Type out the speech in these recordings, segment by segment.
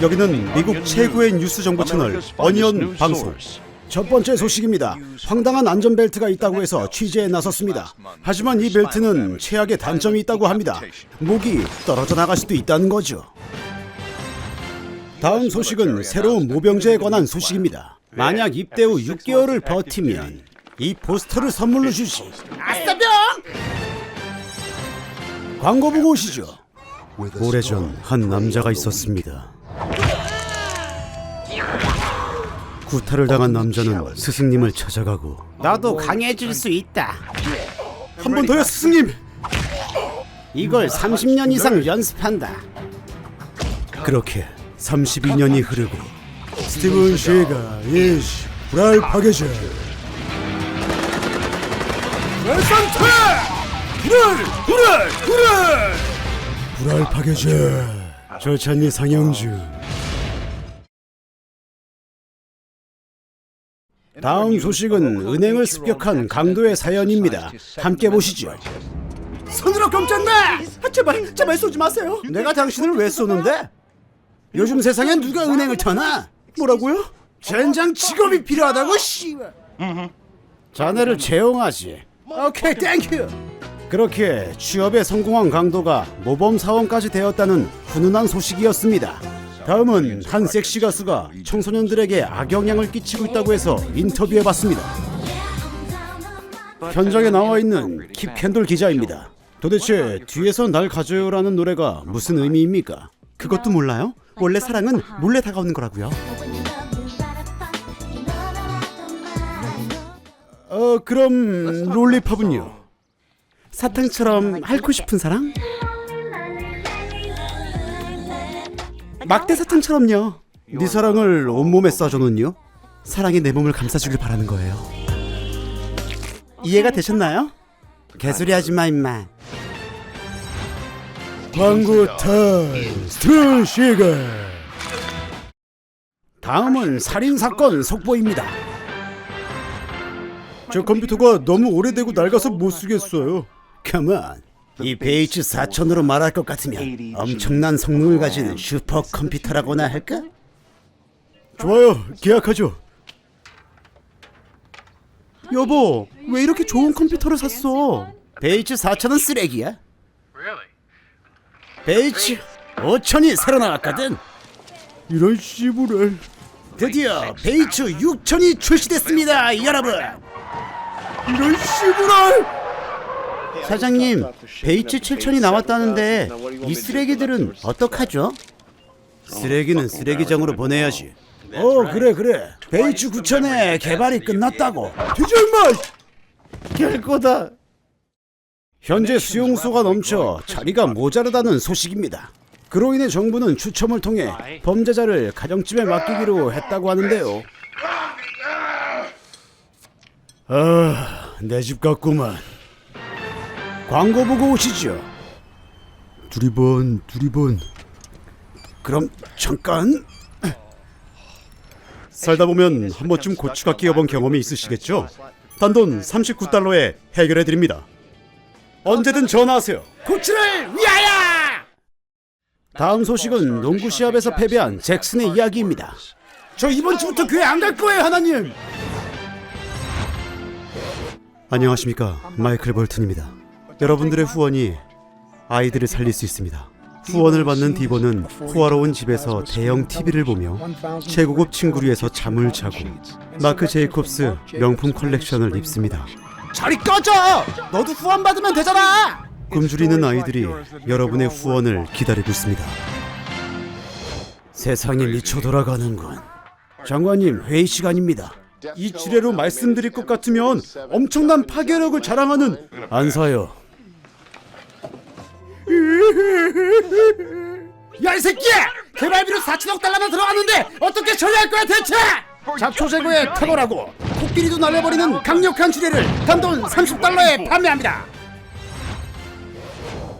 여기는 미국 최고의 뉴스 정보 채널 어니언 방송. 첫 번째 소식입니다. 황당한 안전벨트가 있다고 해서 취재에 나섰습니다. 하지만 이 벨트는 최악의 단점이 있다고 합니다. 목이 떨어져 나갈 수도 있다는 거죠. 다음 소식은 새로운 모병제에 관한 소식입니다. 만약 입대 후 6개월을 버티면 이 포스터를 선물로 주지. 아싸병! 광고 보고 오시죠. 오래전 한 남자가 있었습니다. 구타를 당한 남자는 스승님을 찾아가고, 너도 강해질 수 있다. 한 번 더요 스승님! 이걸 30년 이상 연습한다. 그렇게 32년이 흐르고 스티븐 쉐가 예시 불알 파괴자 웰선트! 불알 파괴자 절찬리 상영주. 다음 소식은 은행을 습격한 강도의 사연입니다. 함께 보시죠. 손으로 깜짝나! 제발 쏘지 마세요. 내가 당신을 왜 쏘는데? 요즘 세상엔 누가 은행을 터나? 뭐라고요? 젠장 직업이 필요하다고 씨발. 자네를 채용하지. 오케이 땡큐. 그렇게 취업에 성공한 강도가 모범 사원까지 되었다는 훈훈한 소식이었습니다. 다음은 한 섹시 가수가 청소년들에게 악영향을 끼치고 있다고 해서 인터뷰해봤습니다. 현장에 나와 있는 킵캔돌 기자입니다. 도대체 뒤에서 날 가져요라는 노래가 무슨 의미입니까? 그것도 몰라요? 원래 사랑은 몰래 다가오는 거라고요. 그럼 롤리팝은요? 사탕처럼 핥고 싶은 사랑? 막대 사탕처럼요. 네 사랑을 온몸에 쏴줘는요? 사랑이 내 몸을 감싸주길 바라는 거예요. 이해가 되셨나요? 개소리 하지마 임마. 광고 타임 스티븐 쉐가. 다음은 살인사건 속보입니다. 저 컴퓨터가 너무 오래되고 낡아서 못 쓰겠어요. 가만. 이 BH4000으로 말할 것 같으면 엄청난 성능을 가진 슈퍼컴퓨터라고나 할까? 좋아요, 계약하죠. 여보, 왜 이렇게 좋은 컴퓨터를 샀어? BH4000은 쓰레기야. BH5000이 새로 나왔거든. 이런 씨부를. 드디어 BH6000이 출시됐습니다, 여러분. 이런 씨부를. 사장님, 베이츠 7000이 나왔다는데 이 쓰레기들은 어떡하죠? 쓰레기는 쓰레기장으로 보내야지. 그래. 베이츠 9000의 개발이 끝났다고. 뒤져 임마! 결코다. 현재 수용소가 넘쳐 자리가 모자르다는 소식입니다. 그로 인해 정부는 추첨을 통해 범죄자를 가정집에 맡기기로 했다고 하는데요. 내 집 같구만. 광고 보고 오시죠. 두리번. 그럼 잠깐. 살다 보면 한 번쯤 고추가 끼어본 경험이 있으시겠죠? 단돈 39달러에 해결해드립니다. 언제든 전화하세요. 고추를 위하여! 다음 소식은 농구 시합에서 패배한 잭슨의 이야기입니다. 저 이번 주부터 교회 안 갈 거예요, 하나님. 안녕하십니까, 마이클 볼튼입니다. 여러분들의 후원이 아이들을 살릴 수 있습니다. 후원을 받는 디보는 호화로운 집에서 대형 TV를 보며 최고급 침구리에서 잠을 자고 마크 제이콥스 명품 컬렉션을 입습니다. 저리 꺼져! 너도 후원 받으면 되잖아! 굶주리는 아이들이 여러분의 후원을 기다리고 있습니다. 세상이 미쳐 돌아가는군. 장관님, 회의 시간입니다. 이 지뢰로 말씀드릴 것 같으면 엄청난 파괴력을 자랑하는. 안 사요. 야 이 새끼야! 개발비로 4천억 달러나 들어갔는데 어떻게 처리할 거야 대체! 잡초 제거에 탁월하고 코끼리도 날려버리는 강력한 지뢰를 단돈 30달러에 판매합니다.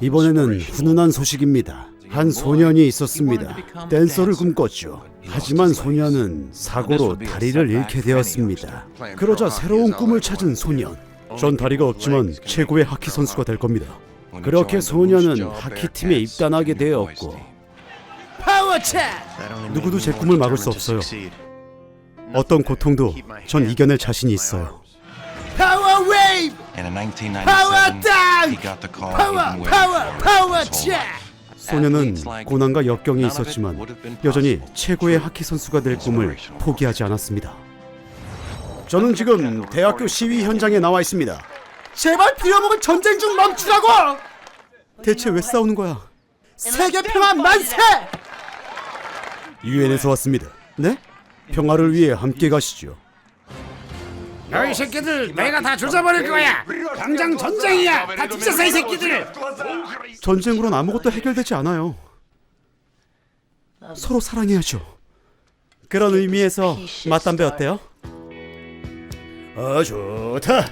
이번에는 훈훈한 소식입니다. 한 소년이 있었습니다. 댄서를 꿈꿨죠. 하지만 소년은 사고로 다리를 잃게 되었습니다. 그러자 새로운 꿈을 찾은 소년. 전 다리가 없지만 최고의 하키 선수가 될 겁니다. 그렇게 소년은 하키팀에 입단하게 되었고 파워차! 누구도 제 꿈을 막을 수 없어요. 어떤 고통도 전 이겨낼 자신이 있어요. 파워 웨이브! 파워 땅! 파워차! 소녀는 고난과 역경이 있었지만 여전히 최고의 하키 선수가 될 꿈을 포기하지 않았습니다. 저는 지금 대학교 시위 현장에 나와 있습니다. 제발 빌어먹은 전쟁 좀 멈추라고! 대체 왜 싸우는 거야? 세계 평화 만세! 유엔에서 왔습니다. 네? 평화를 위해 함께 가시죠. 너희 새끼들 내가 다 조져버릴 거야. 당장 전쟁이야. 다 뒤져서 이 새끼들. 전쟁으론 아무것도 해결되지 않아요. 서로 사랑해야죠. 그런 의미에서 맞담배 어때요? 좋다.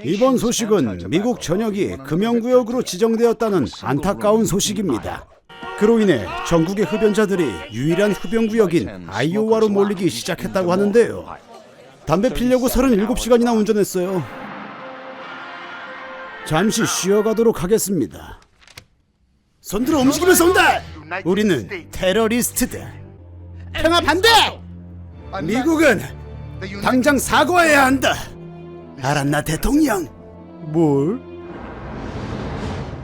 이번 소식은 미국 전역이 금연구역으로 지정되었다는 안타까운 소식입니다. 그로 인해 전국의 흡연자들이 유일한 흡연구역인 아이오와로 몰리기 시작했다고 하는데요. 담배 피려고 37시간이나 운전했어요. 잠시 쉬어가도록 하겠습니다. 손들어 움직이면서 온다! 우리는 테러리스트다. 평화 반대! 미국은 당장 사과해야 한다. 알았나 대통령? 뭘?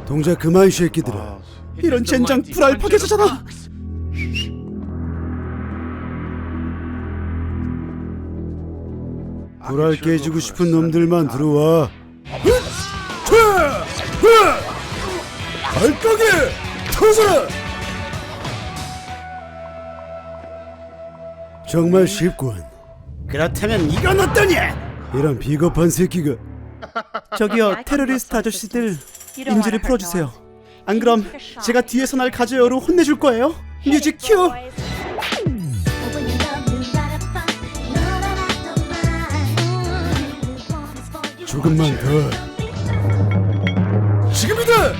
동작 그만 이 새끼들아. 이런 젠장 불알 파괴자잖아. 불알 깨지고 싶은 놈들만 들어와. 발가게 터져라. 정말 쉽군. 그렇다면 이건 어떠냐? 이런 비겁한 새끼가. 저기요, 테러리스트 아저씨들, 인지를 풀어주세요. 안 그럼 제가 뒤에서 날 가져요로 혼내줄 거예요. 뮤직 큐. 조금만 더. 지금이다.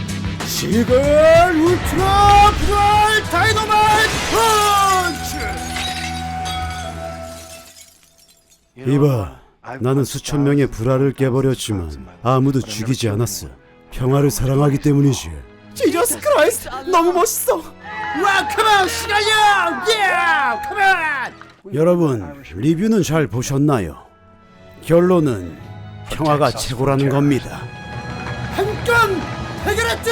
시글 울트라 불알 다이너마이트 펀치. 이봐, 나는 수천 명의 불알을 깨버렸지만 아무도 죽이지 않았어. 평화를 사랑하기 때문이지. 지저스 크라이스트, 너무 멋있어. 와, 컴온 시간이야. 예, 컴온. 여러분, 리뷰는 잘 보셨나요? 결론은 평화가 최고라는 겁니다. 한 건 해결했다.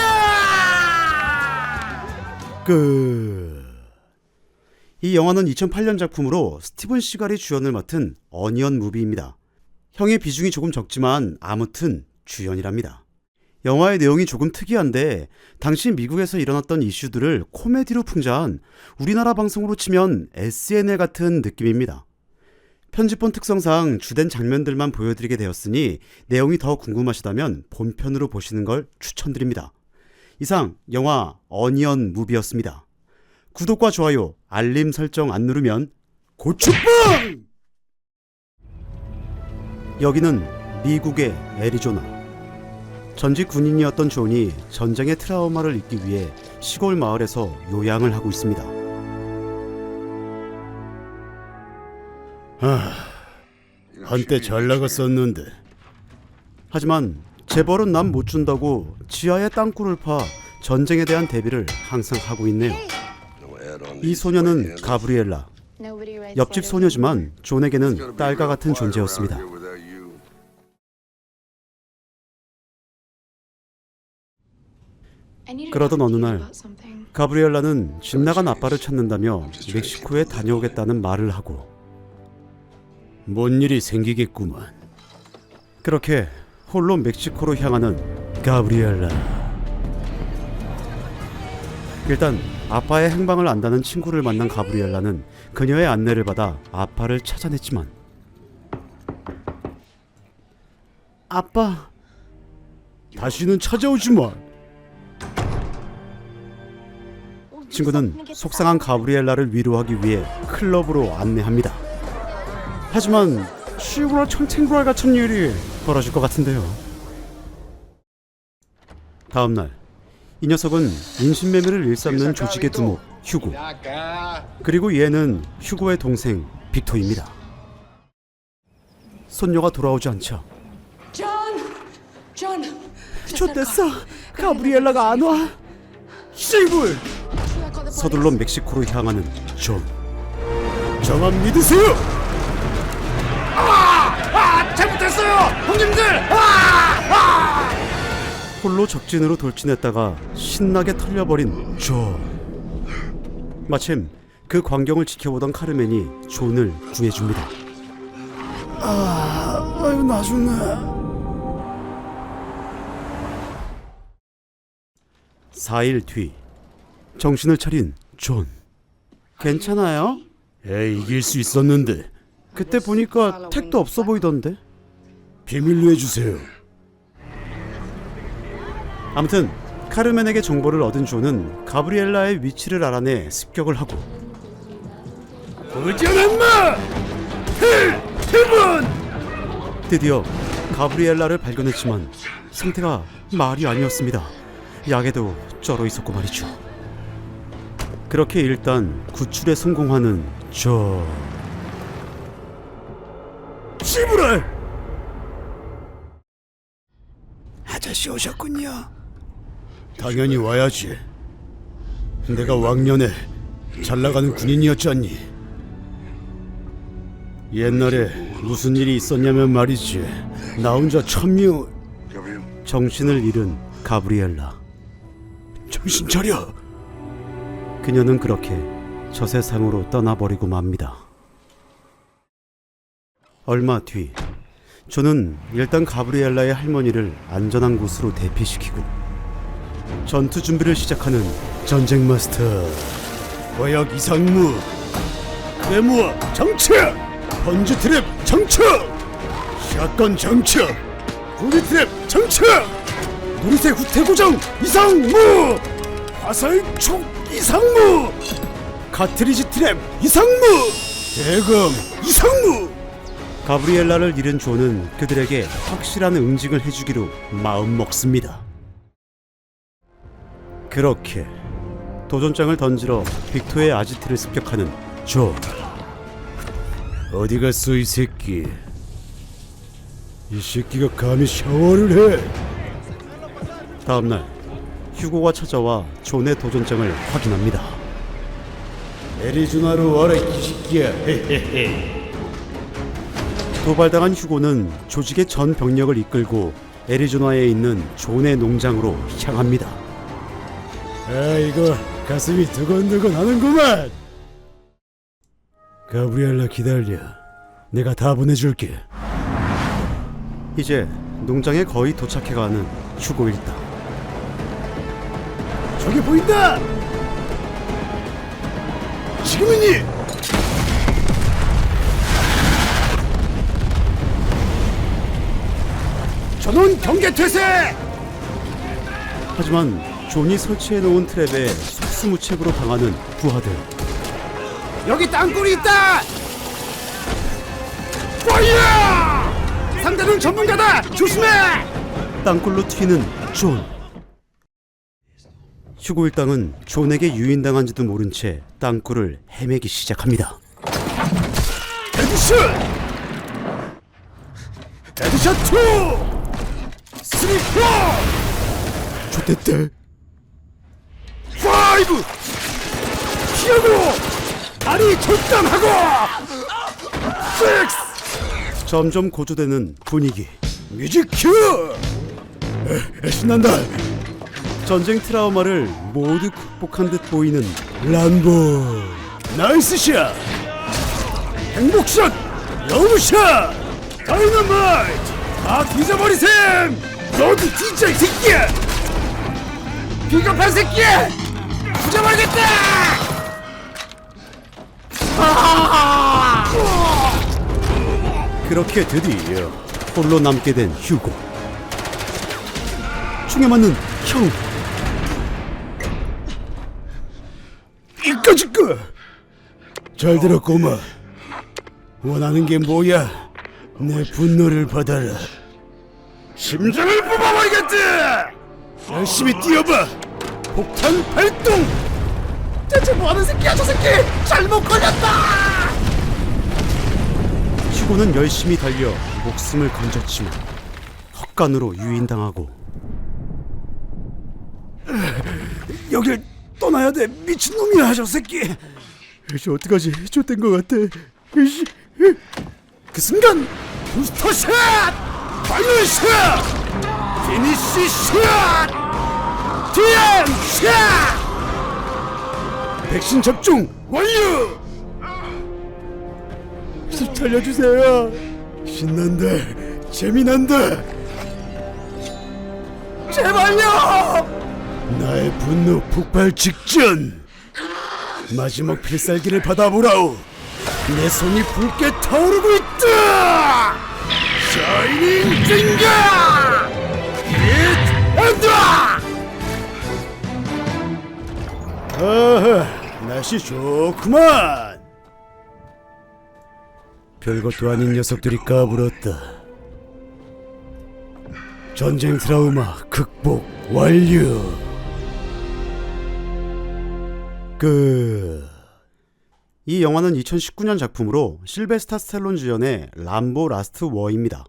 이 영화는 2008년 작품으로 스티븐 시갈이 주연을 맡은 어니언 무비입니다. 형의 비중이 조금 적지만 아무튼 주연이랍니다. 영화의 내용이 조금 특이한데 당시 미국에서 일어났던 이슈들을 코미디로 풍자한 우리나라 방송으로 치면 SNL 같은 느낌입니다. 편집본 특성상 주된 장면들만 보여드리게 되었으니 내용이 더 궁금하시다면 본편으로 보시는 걸 추천드립니다. 이상 영화 어니언 무비였습니다. 구독과 좋아요, 알림 설정 안 누르면 고추빵! 여기는 미국의 애리조나. 전직 군인이었던 존이 전쟁의 트라우마를 잊기 위해 시골 마을에서 요양을 하고 있습니다. 한때 잘 나갔었는데. 하지만 재벌은 남 못 준다고 지하에 땅굴을 파 전쟁에 대한 대비를 항상 하고 있네요. 이 소녀는 가브리엘라. 옆집 소녀지만 존에게는 딸과 같은 존재였습니다. 그러던 어느 날 가브리엘라는 집 나간 아빠를 찾는다며 멕시코에 다녀오겠다는 말을 하고 뭔 일이 생기겠구만. 그렇게 홀로 멕시코로 향하는 가브리엘라. 일단 아빠의 행방을 안다는 친구를 만난 가브리엘라는 그녀의 안내를 받아 아빠를 찾아냈지만 아빠, 다시는 찾아오지 마. 친구는 속상한 가브리엘라를 위로하기 위해 클럽으로 안내합니다. 하지만 시구나 천탱구알 같은 일이 벌어질 것 같은데요. 다음날 이 녀석은 인신매매를 일삼는 조직의 두목 휴고, 그리고 얘는 휴고의 동생 빅토입니다. 손녀가 돌아오지 않자 좋댔어. 가브리엘라가 안 와. 씨불! 서둘러 멕시코로 향하는 존. 저만 믿으세요. 잘못했어요, 형님들. 홀로 적진으로 돌진했다가 신나게 털려버린 존. 마침 그 광경을 지켜보던 카르멘이 존을 구해줍니다. 아유 나 죽네. 4일 뒤 정신을 차린 존. 괜찮아요? 이길 수 있었는데. 그때 보니까 택도 없어 보이던데. 비밀로 해주세요. 아무튼 카르멘에게 정보를 얻은 존은 가브리엘라의 위치를 알아내 습격을 하고 오전한마 해문. 드디어 가브리엘라를 발견했지만 상태가 말이 아니었습니다. 약에도 쩔어 있었고 말이죠. 그렇게 일단 구출에 성공하는 존. 씨부랄. 아저씨 오셨군요. 당연히 와야지. 내가 왕년에 잘나가는 군인이었잖니. 옛날에 무슨 일이 있었냐면 말이지. 나 혼자 천명. 정신을 잃은 가브리엘라. 정신 차려. 그녀는 그렇게 저 세상으로 떠나버리고 맙니다. 얼마 뒤 저는 일단 가브리엘라의 할머니를 안전한 곳으로 대피시키고 전투 준비를 시작하는 전쟁 마스터. 거역 이상무, 네모아 정착, 번지 트랩 정착, 샷건 정착, 구리 트랩 정착, 누리새 후퇴 고정 이상무, 화살촉 이상무, 카트리지 트랩 이상무, 대검 이상무. 가브리엘라를 잃은 존은 그들에게 확실한 응징을 해주기로 마음먹습니다. 그렇게 도전장을 던지러 빅토의 아지트를 습격하는 존. 어디 갔어 이 새끼. 이 새끼가 감히 샤워를 해. 다음날 휴고가 찾아와 존의 도전장을 확인합니다. 애리조나로 와라 이 새끼야. 도발당한 휴고는 조직의 전 병력을 이끌고 애리조나에 있는 존의 농장으로 향합니다. 이거 가슴이 두근두근 하는구만. 가브리엘라 기다려. 내가 다 보내줄게. 이제 농장에 거의 도착해가는 휴고 일당. 저기 보인다. 지금이니. 전원 경계 퇴세. 하지만 존이 설치해놓은 트랩에 속수무책으로 당하는 부하들. 여기 땅굴이 있다. 파이어! 상대는 전문가다. 조심해. 땅굴로 튀는 존. 휴고 일당은 존에게 유인당한지도 모른 채 땅굴을 헤매기 시작합니다. 헤드샷! 헤드샷 2! 3, 4! 좋댔대. 5! 피하고! 다리 절단하고! 6! 점점 고조되는 분위기. 뮤직 큐! 신난다. 전쟁 트라우마를 모두 극복한 듯 보이는 람보. 나이스 샷! 행복샷! 러브샷! 다이너마이트! 다 뒤져버리셈! 너도 진짜 이 새끼야! 비겁한 새끼야! 죽여버리겠다! 그렇게 드디어 홀로 남게 된 휴고. 총에 맞는 형. 이까짓 거! 잘 들어 꼬마. 원하는 게 뭐야? 내 분노를 받아라. 심장을 뽑아버리겠다! 열심히 뛰어봐! 폭탄 발동! 대체 뭐하는 새끼야 저 새끼! 잘못 걸렸다! 휴고는 열심히 달려 목숨을 건졌지만 헛간으로 유인당하고. 여길 떠나야 돼. 미친놈이야 저 새끼. 이씨 어떡하지? 좆된 것 같아. 이씨. 그 순간 부스터샷! 파이널 샷! 피니시 샷! DM 샷! 백신 접종 완료! 살려주세요. 신난다. 재미난다. 제발요! 나의 분노 폭발 직전. 마지막 필살기를 받아보라오. 내 손이 붉게 타오르고 있다. 샤이닝 핑거! 잇 한다! 아하, 날씨 좋구만. 별것도 아닌 녀석들이 까불었다. 전쟁 트라우마 극복 완료. 이 영화는 2019년 작품으로 실베스타 스텔론 주연의 람보 라스트 워입니다.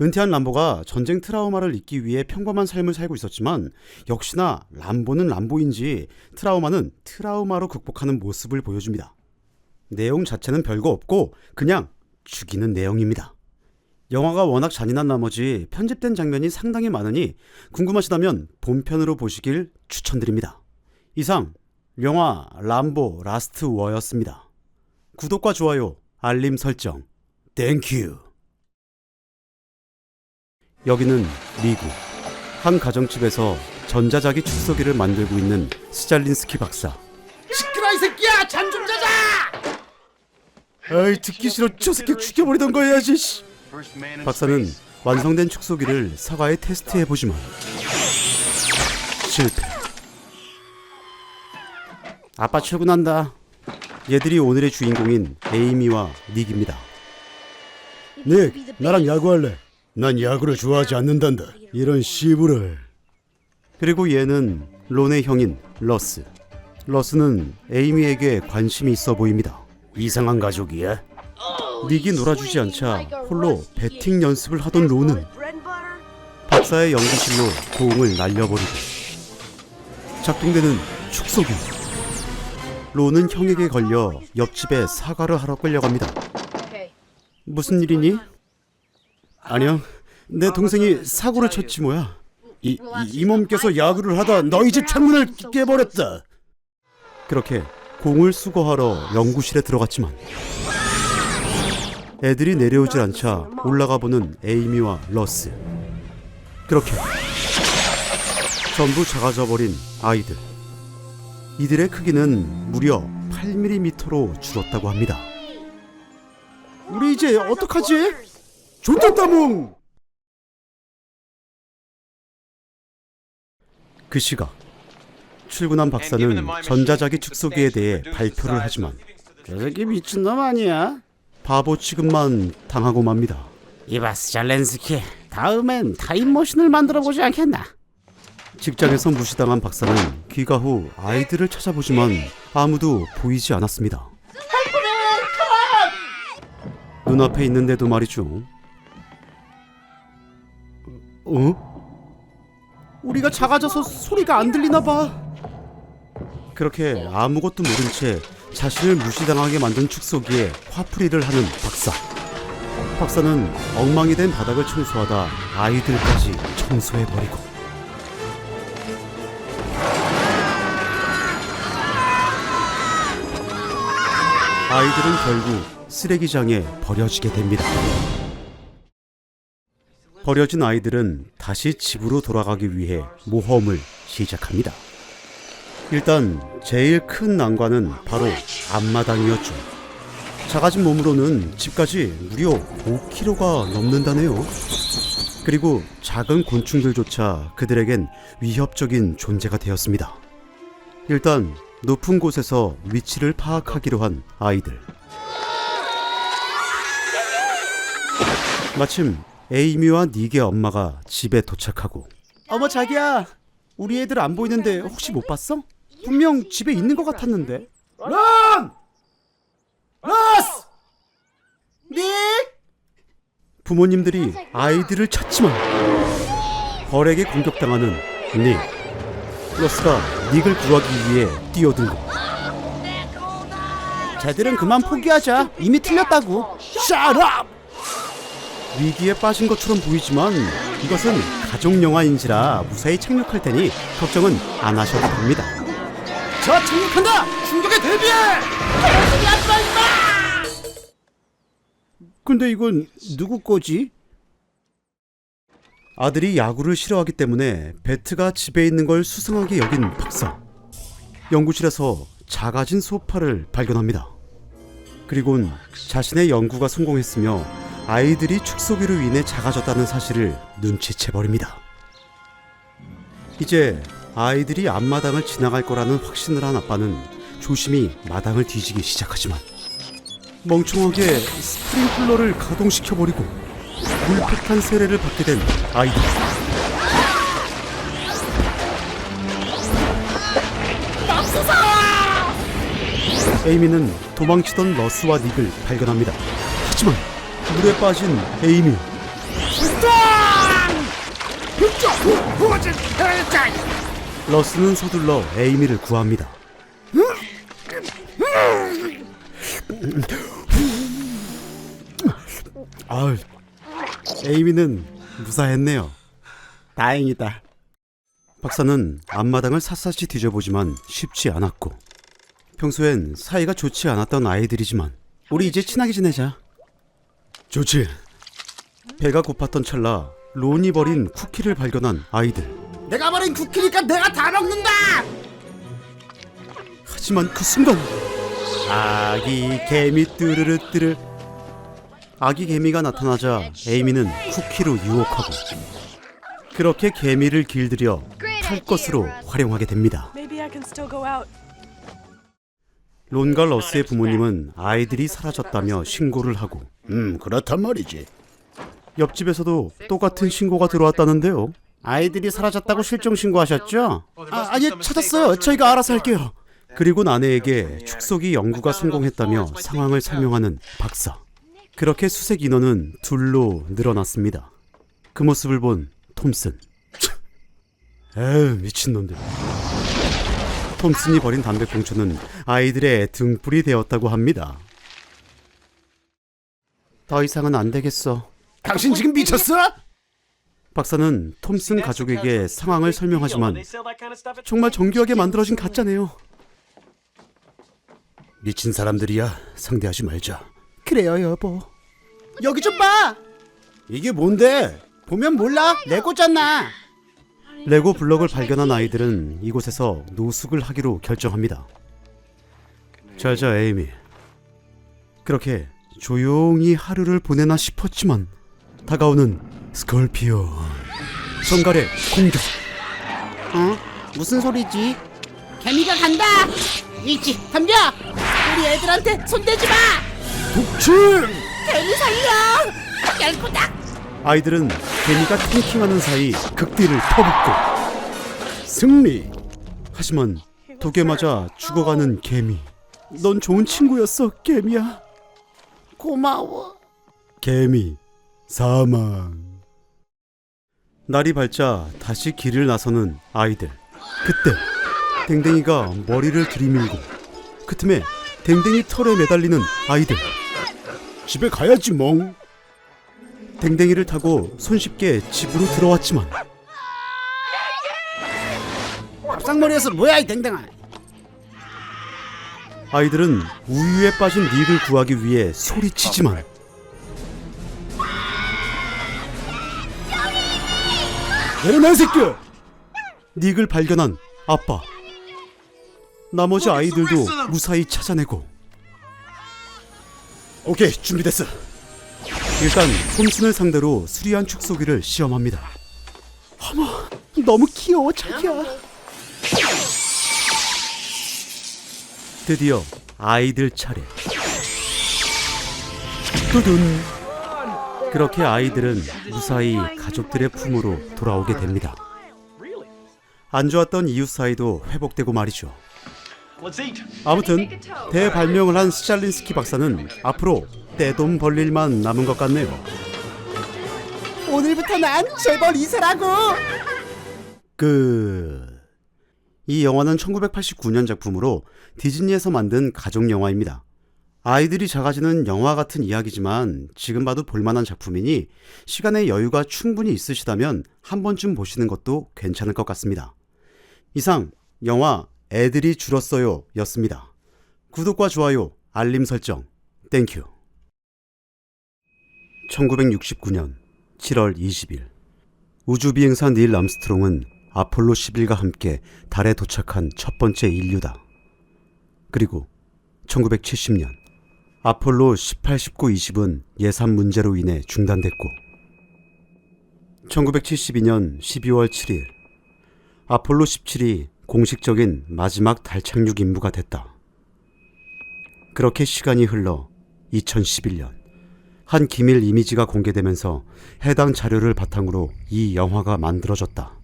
은퇴한 람보가 전쟁 트라우마를 잊기 위해 평범한 삶을 살고 있었지만 역시나 람보는 람보인지 트라우마는 트라우마로 극복하는 모습을 보여줍니다. 내용 자체는 별거 없고 그냥 죽이는 내용입니다. 영화가 워낙 잔인한 나머지 편집된 장면이 상당히 많으니 궁금하시다면 본편으로 보시길 추천드립니다. 이상 영화 람보 라스트 워였습니다. 구독과 좋아요, 알림 설정, 땡큐. 여기는 미국 한 가정집에서 전자자기 축소기를 만들고 있는 스잘린스키 박사. 시끄러 이 새끼야! 잠 좀 자자! 아이 듣기 싫어. 저 새끼 죽여버리던 거 해야지. 박사는 완성된 축소기를 사과에 테스트해보지만 실패. 아빠 출근한다. 얘들이 오늘의 주인공인 에이미와 닉입니다. 닉, 나랑 야구할래. 난 야구를 좋아하지 않는단다. 이런 씨부를. 그리고 얘는 론의 형인 러스. 러스는 에이미에게 관심이 있어 보입니다. 이상한 가족이야? 닉이 놀아주지 않자 홀로 배팅 연습을 하던 론은 박사의 연구실로 공을 날려버리고 작동되는 축소기. 론은 형에게 걸려 옆집에 사과를 하러 끌려갑니다. 무슨 일이니? 아니야, 내 동생이 사고를 쳤지 뭐야. 이 몸께서 야구를 하다 너희 집 창문을 깨버렸다. 그렇게 공을 수거하러 연구실에 들어갔지만 애들이 내려오질 않자 올라가 보는 에이미와 러스. 그렇게 전부 작아져 버린 아이들. 이들의 크기는 무려 8mm로 줄었다고 합니다. 우리 이제 어떡하지? 좋겠다몽! 그 시각 출근한 박사는 전자자기 축소기에 대해 발표를 하지만 저 새끼 미친놈 아니야? 바보 취급만 당하고 맙니다. 이봐 스잘렌스키, 다음엔 타임머신을 만들어보지 않겠나? 직장에서 무시당한 박사는 귀가 후 아이들을 찾아보지만 아무도 보이지 않았습니다. 눈앞에 있는데도 말이죠. 우리가 작아져서 소리가 안 들리나 봐. 그렇게 아무것도 모른 채 자신을 무시당하게 만든 축소기에 화풀이를 하는 박사. 박사는 엉망이 된 바닥을 청소하다 아이들까지 청소해버리고 아이들은 결국 쓰레기장에 버려지게 됩니다. 버려진 아이들은 다시 집으로 돌아가기 위해 모험을 시작합니다. 일단 제일 큰 난관은 바로 앞마당이었죠. 작아진 몸으로는 집까지 무려 5km가 넘는다네요. 그리고 작은 곤충들조차 그들에겐 위협적인 존재가 되었습니다. 일단 높은 곳에서 위치를 파악하기로 한 아이들. 마침 에이미와 닉의 엄마가 집에 도착하고, 어머 자기야, 우리 애들 안 보이는데 혹시 못 봤어? 분명 집에 있는 것 같았는데. 런! 러스! 닉! 부모님들이 아이들을 찾지만 벌에게 공격당하는 닉. 러스가 닉을 구하기 위해 뛰어들고 쟤들은 그만 포기하자. 이미 틀렸다고. Shut up! 위기에 빠진 것처럼 보이지만 이것은 가족영화인지라 무사히 착륙할 테니 걱정은 안 하셔도 됩니다. 자, 착륙한다! 충격에 대비해! 개소리 하지 마, 임마! 근데 이건 누구 거지? 아들이 야구를 싫어하기 때문에 배트가 집에 있는 걸 수상하게 여긴 박사. 연구실에서 작아진 소파를 발견합니다. 그리곤 자신의 연구가 성공했으며 아이들이 축소기로 인해 작아졌다는 사실을 눈치채버립니다. 이제 아이들이 앞마당을 지나갈 거라는 확신을 한 아빠는 조심히 마당을 뒤지기 시작하지만 멍청하게 스프링클러를 가동시켜버리고 물폭탄 세례를 받게 된 아이들. 에이미는 도망치던 러스와 닉을 발견합니다. 하지만 물에 빠진 에이미. 러스는 서둘러 에이미를 구합니다. 아유, 에이미는 무사했네요. 다행이다. 박사는 앞마당을 샅샅이 뒤져보지만 쉽지 않았고 평소엔 사이가 좋지 않았던 아이들이지만 우리 이제 친하게 지내자. 좋지. 배가 고팠던 찰나 론이 버린 쿠키를 발견한 아이들. 내가 버린 쿠키니까 내가 다 먹는다. 하지만 그 순간 아기 개미 뚜르르뚜르. 아기 개미가 나타나자 에이미는 쿠키로 유혹하고 그렇게 개미를 길들여 탈 것으로 활용하게 됩니다. 론과 러스의 부모님은 아이들이 사라졌다며 신고를 하고 그렇단 말이지. 옆집에서도 똑같은 신고가 들어왔다는데요. 아이들이 사라졌다고 실종 신고하셨죠? 아니, 찾았어요. 저희가 알아서 할게요. 그리고 아내에게 축소기 연구가 성공했다며 상황을 설명하는 박사. 그렇게 수색 인원은 둘로 늘어났습니다. 그 모습을 본 톰슨. 에휴, 미친놈들. 톰슨이 버린 담배꽁초는 아이들의 등불이 되었다고 합니다. 더 이상은 안 되겠어. 당신 지금 미쳤어? 박사는 톰슨 가족에게 상황을 설명하지만 정말 정교하게 만들어진 가짜네요. 미친 사람들이야. 상대하지 말자. 그래요, 여보. 여기 좀 봐. 이게 뭔데? 보면 몰라. 레고잖아. 레고 블럭을 발견한 아이들은 이곳에서 노숙을 하기로 결정합니다. 잘자, 에이미. 그렇게 조용히 하루를 보내나 싶었지만 다가오는 스콜피온. 성갈의 공격. 무슨 소리지? 개미가 간다. 일찍 덤벼. 우리 애들한테 손대지 마. 독침! 개미 살려. 깰꾸닥. 아이들은 개미가 팅킹하는 사이 극딜을 퍼붓고 승리! 하지만 독에 맞아 죽어가는 개미. 넌 좋은 친구였어, 개미야. 고마워. 개미 사망. 날이 밝자 다시 길을 나서는 아이들. 그때 댕댕이가 머리를 들이밀고 그 틈에 댕댕이 털에 매달리는 아이들. 집에 가야지 멍. 댕댕이를 타고 손쉽게 집으로 들어왔지만 밥상머리에서 뭐야 이 댕댕아. 아이들은 우유에 빠진 닉을 구하기 위해 소리치지만 내려놔 이 새끼야. 닉을 발견한 아빠. 나머지 아이들도 무사히 찾아내고. 오케이, 준비됐어. 일단 톰슨을 상대로 수리한 축소기를 시험합니다. 어머, 너무 귀여워, 자기야. 드디어 아이들 차례. 두둔. 그렇게 아이들은 무사히 가족들의 품으로 돌아오게 됩니다. 안 좋았던 이웃 사이도 회복되고 말이죠. 아무튼 대발명을 한 스잘린스키 박사는 앞으로 떼돈 벌 일만 남은 것 같네요. 오늘부터 난 재벌 이사라고. 이 영화는 1989년 작품으로 디즈니에서 만든 가족 영화입니다. 아이들이 작아지는 영화 같은 이야기지만 지금 봐도 볼만한 작품이니 시간의 여유가 충분히 있으시다면 한 번쯤 보시는 것도 괜찮을 것 같습니다. 이상 영화 애들이 줄었어요 였습니다. 구독과 좋아요, 알림 설정, 땡큐. 1969년 7월 20일 우주비행사 닐 암스트롱은 아폴로 11과 함께 달에 도착한 첫 번째 인류다. 그리고 1970년 아폴로 18, 19, 20은 예산 문제로 인해 중단됐고 1972년 12월 7일 아폴로 17이 공식적인 마지막 달 착륙 임무가 됐다. 그렇게 시간이 흘러 2011년 한 기밀 이미지가 공개되면서 해당 자료를 바탕으로 이 영화가 만들어졌다.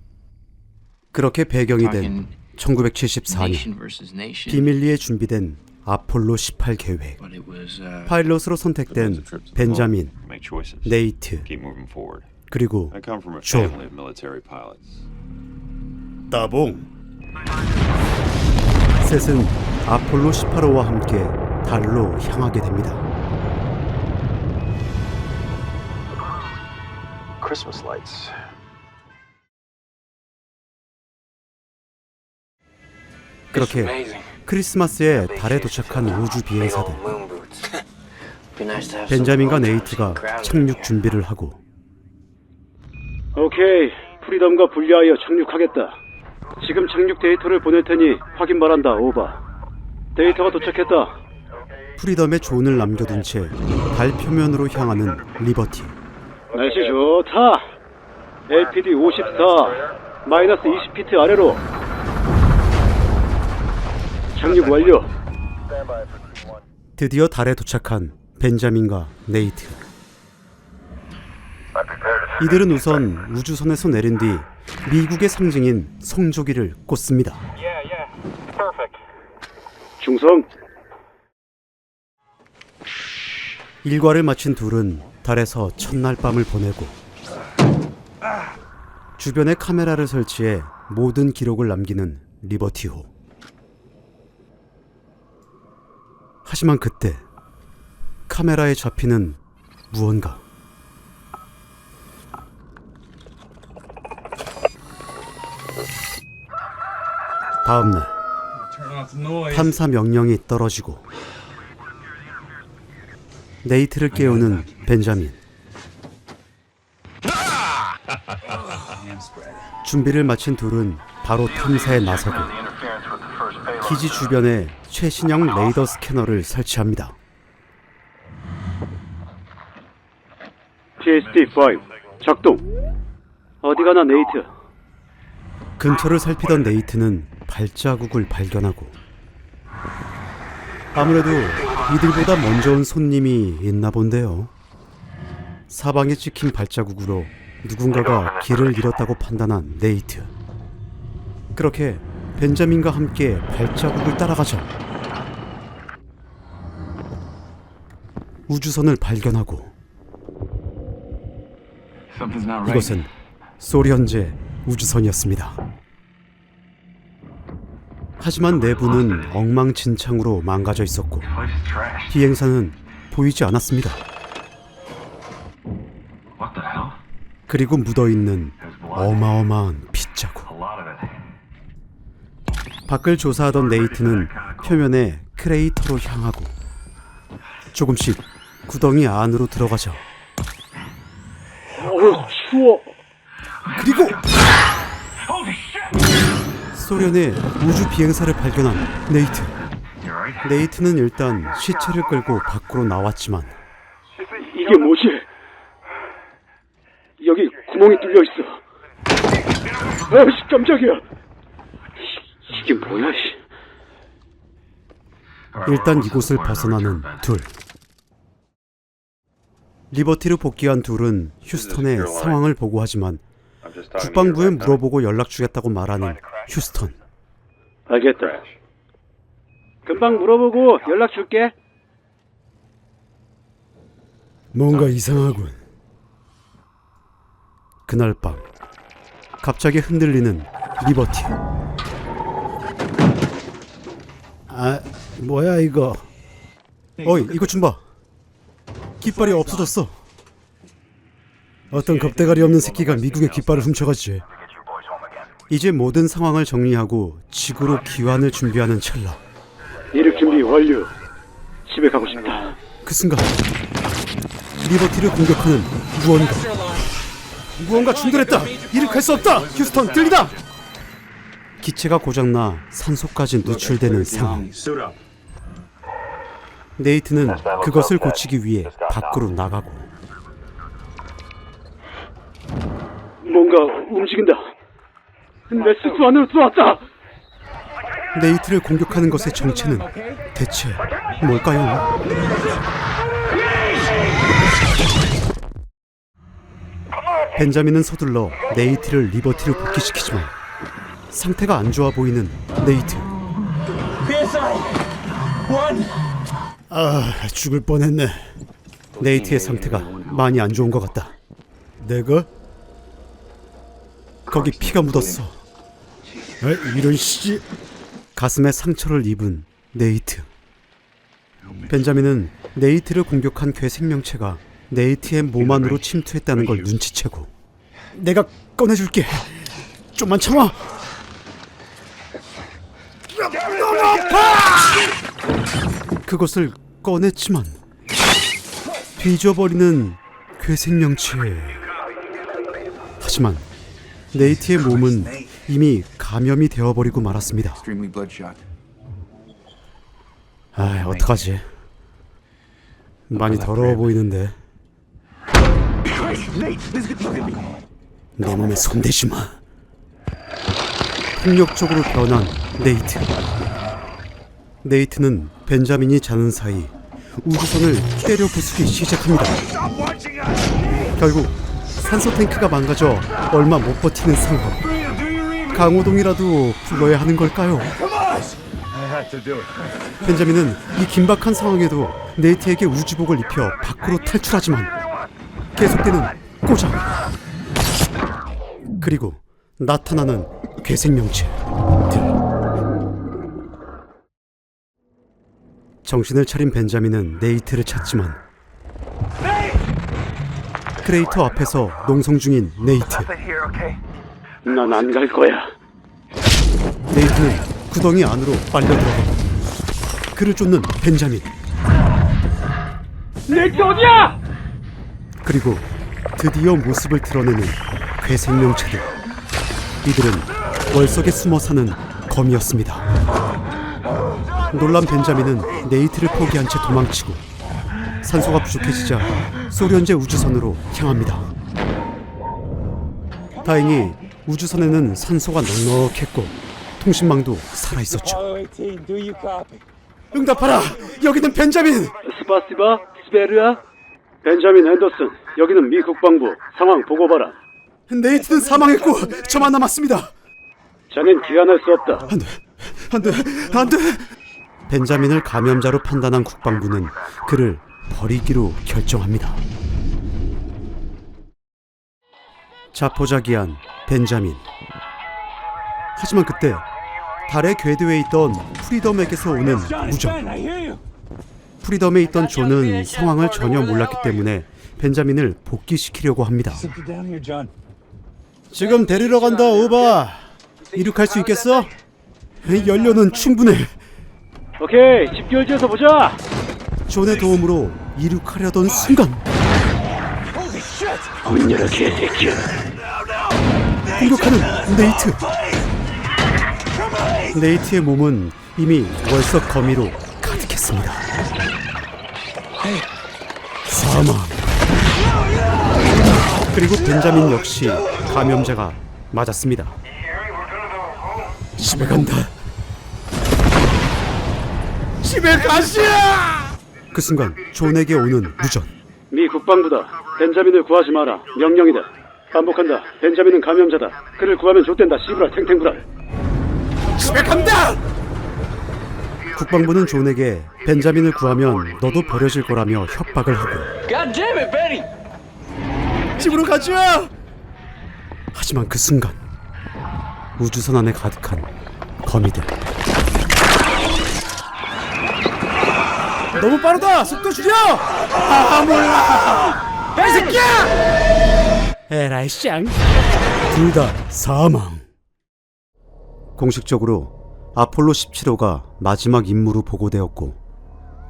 그렇게 배경이 된 1974년 비밀리에 준비된 아폴로 18 계획. 파일럿으로 선택된 벤자민, 네이트, 그리고 존. 따봉. 셋은 아폴로 18호와 함께 달로 향하게 됩니다. Christmas lights. 그렇게 크리스마스에 달에 도착한 우주 비행사들. 벤자민과 네이트가 착륙 준비를 하고 오케이, 프리덤과 분리하여 착륙하겠다. 지금 착륙 데이터를 보낼 테니 확인 바란다. 오버. 데이터가 도착했다. 프리덤에 존을 남겨둔 채 달 표면으로 향하는 리버티. 날씨 좋다. LPD 54 마이너스 20피트 아래로. 착륙 완료. 드디어 달에 도착한 벤자민과 네이트. 이들은 우선 우주선에서 내린 뒤 미국의 상징인 성조기를 꽂습니다. 중성. 일과를 마친 둘은 달에서 첫날 밤을 보내고 주변에 카메라를 설치해 모든 기록을 남기는 리버티호. 하지만 그때 카메라에 잡히는 무언가. 다음날 탐사 명령이 떨어지고 네이트를 깨우는 벤자민. 준비를 마친 둘은 바로 탐사에 나서고 기지 주변에 최신형 레이더 스캐너를 설치합니다. TSD-5 작동. 어디 가나 네이트. 근처를 살피던 네이트는 발자국을 발견하고 아무래도 이들보다 먼저 온 손님이 있나 본데요. 사방에 찍힌 발자국으로 누군가가 길을 잃었다고 판단한 네이트. 그렇게 벤자민과 함께 발자국을 따라가자 우주선을 발견하고 이것은 소련제 우주선이었습니다. 하지만 내부는 엉망진창으로 망가져 있었고 비행사는 보이지 않았습니다. 그리고 묻어있는 어마어마한 핏자국. 밖을 조사하던 네이트는 표면에 크레이터로 향하고 조금씩 구덩이 안으로 들어가자 추워. 그리고 소련의 우주 비행사를 발견한 네이트. 네이트는 일단 시체를 끌고 밖으로 나왔지만 이게 뭐지? 여기 구멍이 뚫려 있어. 아이씨, 깜짝이야. 이게 뭐야? 일단 이곳을 벗어나는 둘. 리버티로 복귀한 둘은 휴스턴에 상황을 보고하지만 국방부에 물어보고 연락 주겠다고 말하는 휴스턴. 알겠다. 금방 물어보고 연락 줄게. 뭔가 이상하군. 그날 밤 갑자기 흔들리는 리버티. 아, 뭐야 이거? 어이, 이거 좀 봐. 깃발이 없어졌어. 어떤 겁대가리 없는 새끼가 미국의 깃발을 훔쳐갔지. 이제 모든 상황을 정리하고 지구로 귀환을 준비하는 찰나. 이륙 준비 완료. 집에 가고 싶다. 그 순간 리버티를 공격하는 무언가 충돌했다. 이륙할 수 없다. 휴스턴 들리다. 기체가 고장나 산소까지 노출되는 상황. 네이트는 그것을 고치기 위해 밖으로 나가고. 뭔가 움직인다. 내 수수 안으로 들어왔다. 네이트를 공격하는 것의 정체는 대체 뭘까요? 벤자민은 서둘러 네이트를 리버티로 복귀시키지만 상태가 안 좋아 보이는 네이트. 아, 죽을 뻔했네. 네이트의 상태가 많이 안 좋은 것 같다. 내가? 거기 피가 묻었어. 이런 씨. 가슴에 상처를 입은 네이트. 벤자민은 네이트를 공격한 괴 생명체가 네이트의 몸 안으로 침투했다는 걸 눈치채고, 내가 꺼내줄게. 좀만 참아. 너무 아파! 그것을 꺼냈지만 뒤져버리는 괴 생명체. 하지만 네이트의 몸은 이미 감염이 되어버리고 말았습니다. 아, 어떡하지? 많이 더러워 보이는데. 내 몸에 손대지 마. 폭력적으로 변한 네이트. 네이트는 벤자민이 자는 사이 우주선을 때려 부수기 시작합니다. 결국 산소 탱크가 망가져 얼마 못 버티는 상황. 강호동이라도 불러야 하는 걸까요? 벤자민은 이 긴박한 상황에도 네이트에게 우주복을 입혀 밖으로 탈출하지만 계속되는 고장, 그리고 나타나는 괴생명체들. 정신을 차린 벤자민은 네이트를 찾지만 크레이터 앞에서 농성 중인 네이트. 난 안 갈 거야. 네이트는 구덩이 안으로 빨려 들어가고 그를 쫓는 벤자민. 네이트 어디야? 그리고 드디어 모습을 드러내는 괴생명체들. 이들은 월석에 숨어 사는 검이었습니다. 놀란 벤자민은 네이트를 포기한 채 도망치고 산소가 부족해지자 소련제 우주선으로 향합니다. 다행히 우주선에는 산소가 넉넉했고 통신망도 살아있었죠. 응답하라! 여기는 벤자민! 스파시바, 스베르야. 벤자민 핸더슨, 여기는 미 국방부. 상황 보고 봐라. 네이트는 사망했고 저만 남았습니다. 자넨 귀환할 수 없다. 안돼. 벤자민을 감염자로 판단한 국방부는 그를 버리기로 결정합니다. 자포자기한 벤자민. 하지만 그때 달의 궤도에 있던 프리덤에게서 오는 무전. 프리덤에 있던 존은 상황을 전혀 몰랐기 때문에 벤자민을 복귀시키려고 합니다. 지금 데리러 간다, 오바. 이륙할 수 있겠어? 연료는 충분해. 오케이, 집결지에서 보자. 존의 도움으로 이륙하려던 순간 문 열어, 개새끼야. 공격하는 네이트. 네이트의 몸은 이미 월석 거미로 가득했습니다. 사망. 그리고 벤자민 역시 감염자가 맞았습니다. 집에 간다. 집에 가시야! 그 순간 존에게 오는 무전. 미 국방부다. 벤자민을 구하지 마라. 명령이다. 반복한다. 벤자민은 감염자다. 그를 구하면 좆된다. 씨부라 탱탱부랄. 집에 간다! 국방부는 존에게 벤자민을 구하면 너도 버려질 거라며 협박을 하고 집으로 가자! 하지만 그 순간 우주선 안에 가득한 거미들. 너무 빠르다. 속도 줄여. 몰라. 야, 이 새끼야. 에라이 쌍. 둘 다 사망. 공식적으로 아폴로 17호가 마지막 임무로 보고되었고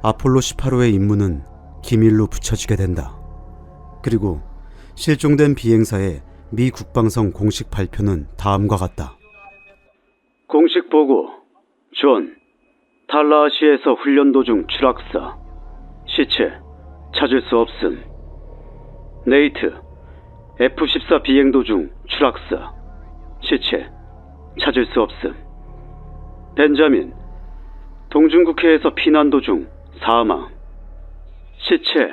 아폴로 18호의 임무는 기밀로 붙여지게 된다. 그리고 실종된 비행사의 미 국방성 공식 발표는 다음과 같다. 공식 보고. 존, 탈라하시에서 훈련 도중 추락사. 시체 찾을 수 없음. 네이트, F-14 비행 도중 추락사. 시체 찾을 수 없음. 벤자민, 동중국해에서 피난 도중 사망. 시체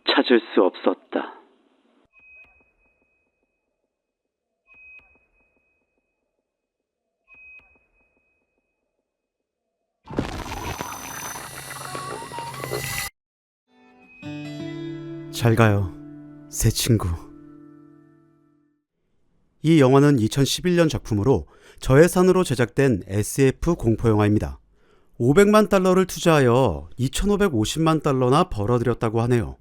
찾을 수 없었다. 잘 가요, 새 친구. 이 영화는 2011년 작품으로 저예산으로 제작된 SF 공포영화입니다. 500만 달러를 투자하여 2,550만 달러나 벌어들였다고 하네요.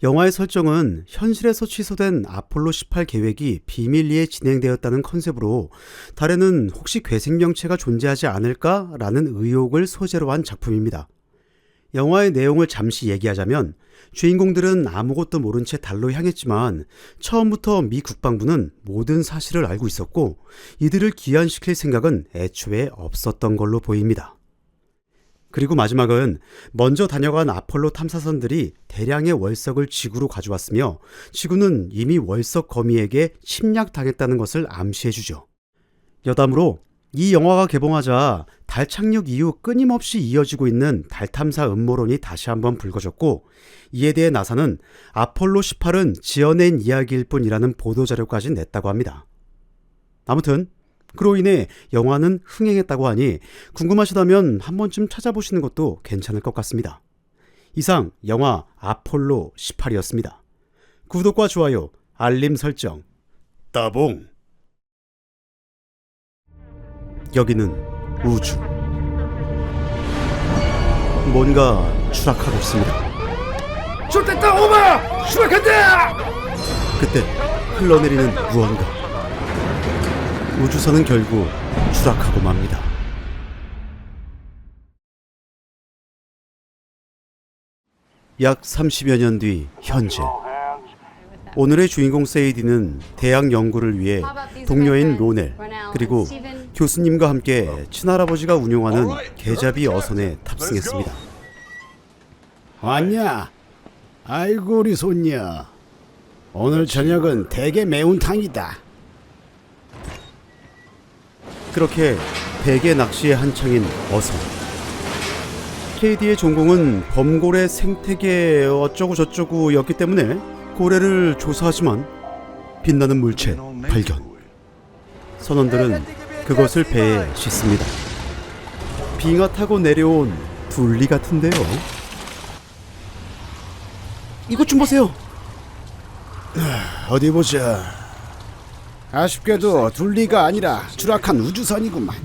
영화의 설정은 현실에서 취소된 아폴로 18 계획이 비밀리에 진행되었다는 컨셉으로 달에는 혹시 괴생명체가 존재하지 않을까라는 의혹을 소재로 한 작품입니다. 영화의 내용을 잠시 얘기하자면 주인공들은 아무것도 모른 채 달로 향했지만 처음부터 미 국방부는 모든 사실을 알고 있었고 이들을 귀환시킬 생각은 애초에 없었던 걸로 보입니다. 그리고 마지막은 먼저 다녀간 아폴로 탐사선들이 대량의 월석을 지구로 가져왔으며 지구는 이미 월석 거미에게 침략당했다는 것을 암시해주죠. 여담으로 이 영화가 개봉하자 달 착륙 이후 끊임없이 이어지고 있는 달 탐사 음모론이 다시 한번 불거졌고 이에 대해 나사는 아폴로 18은 지어낸 이야기일 뿐이라는 보도자료까지 냈다고 합니다. 아무튼 그로 인해 영화는 흥행했다고 하니 궁금하시다면 한 번쯤 찾아보시는 것도 괜찮을 것 같습니다. 이상 영화 아폴로 18이었습니다. 구독과 좋아요, 알림 설정, 따봉. 여기는 우주. 뭔가 추락하고 있습니다. 좋됐다 오바! 추락한다! 그때 흘러내리는 무언가. 우주선은 결국 추락하고 맙니다. 약 30여 년 뒤 현재. 오늘의 주인공 세이디는 대학 연구를 위해 동료인 로넬 그리고 교수님과 함께 친할아버지가 운용하는 계잡이 어선에 탑승했습니다. 왔냐? 아이고 우리 손녀. 오늘 저녁은 대게 매운탕이다. 그렇게 대게 낚시에 한창인 어선. KD의 전공은 범고래 생태계 어쩌고 저쩌고였기 때문에 고래를 조사하지만 빛나는 물체 발견. 선원들은 그것을 배에 싣습니다. 빙하 타고 내려온 둘리 같은데요. 이것 좀 보세요. 어디 보자. 아쉽게도 둘리가 아니라 추락한 우주선이구만.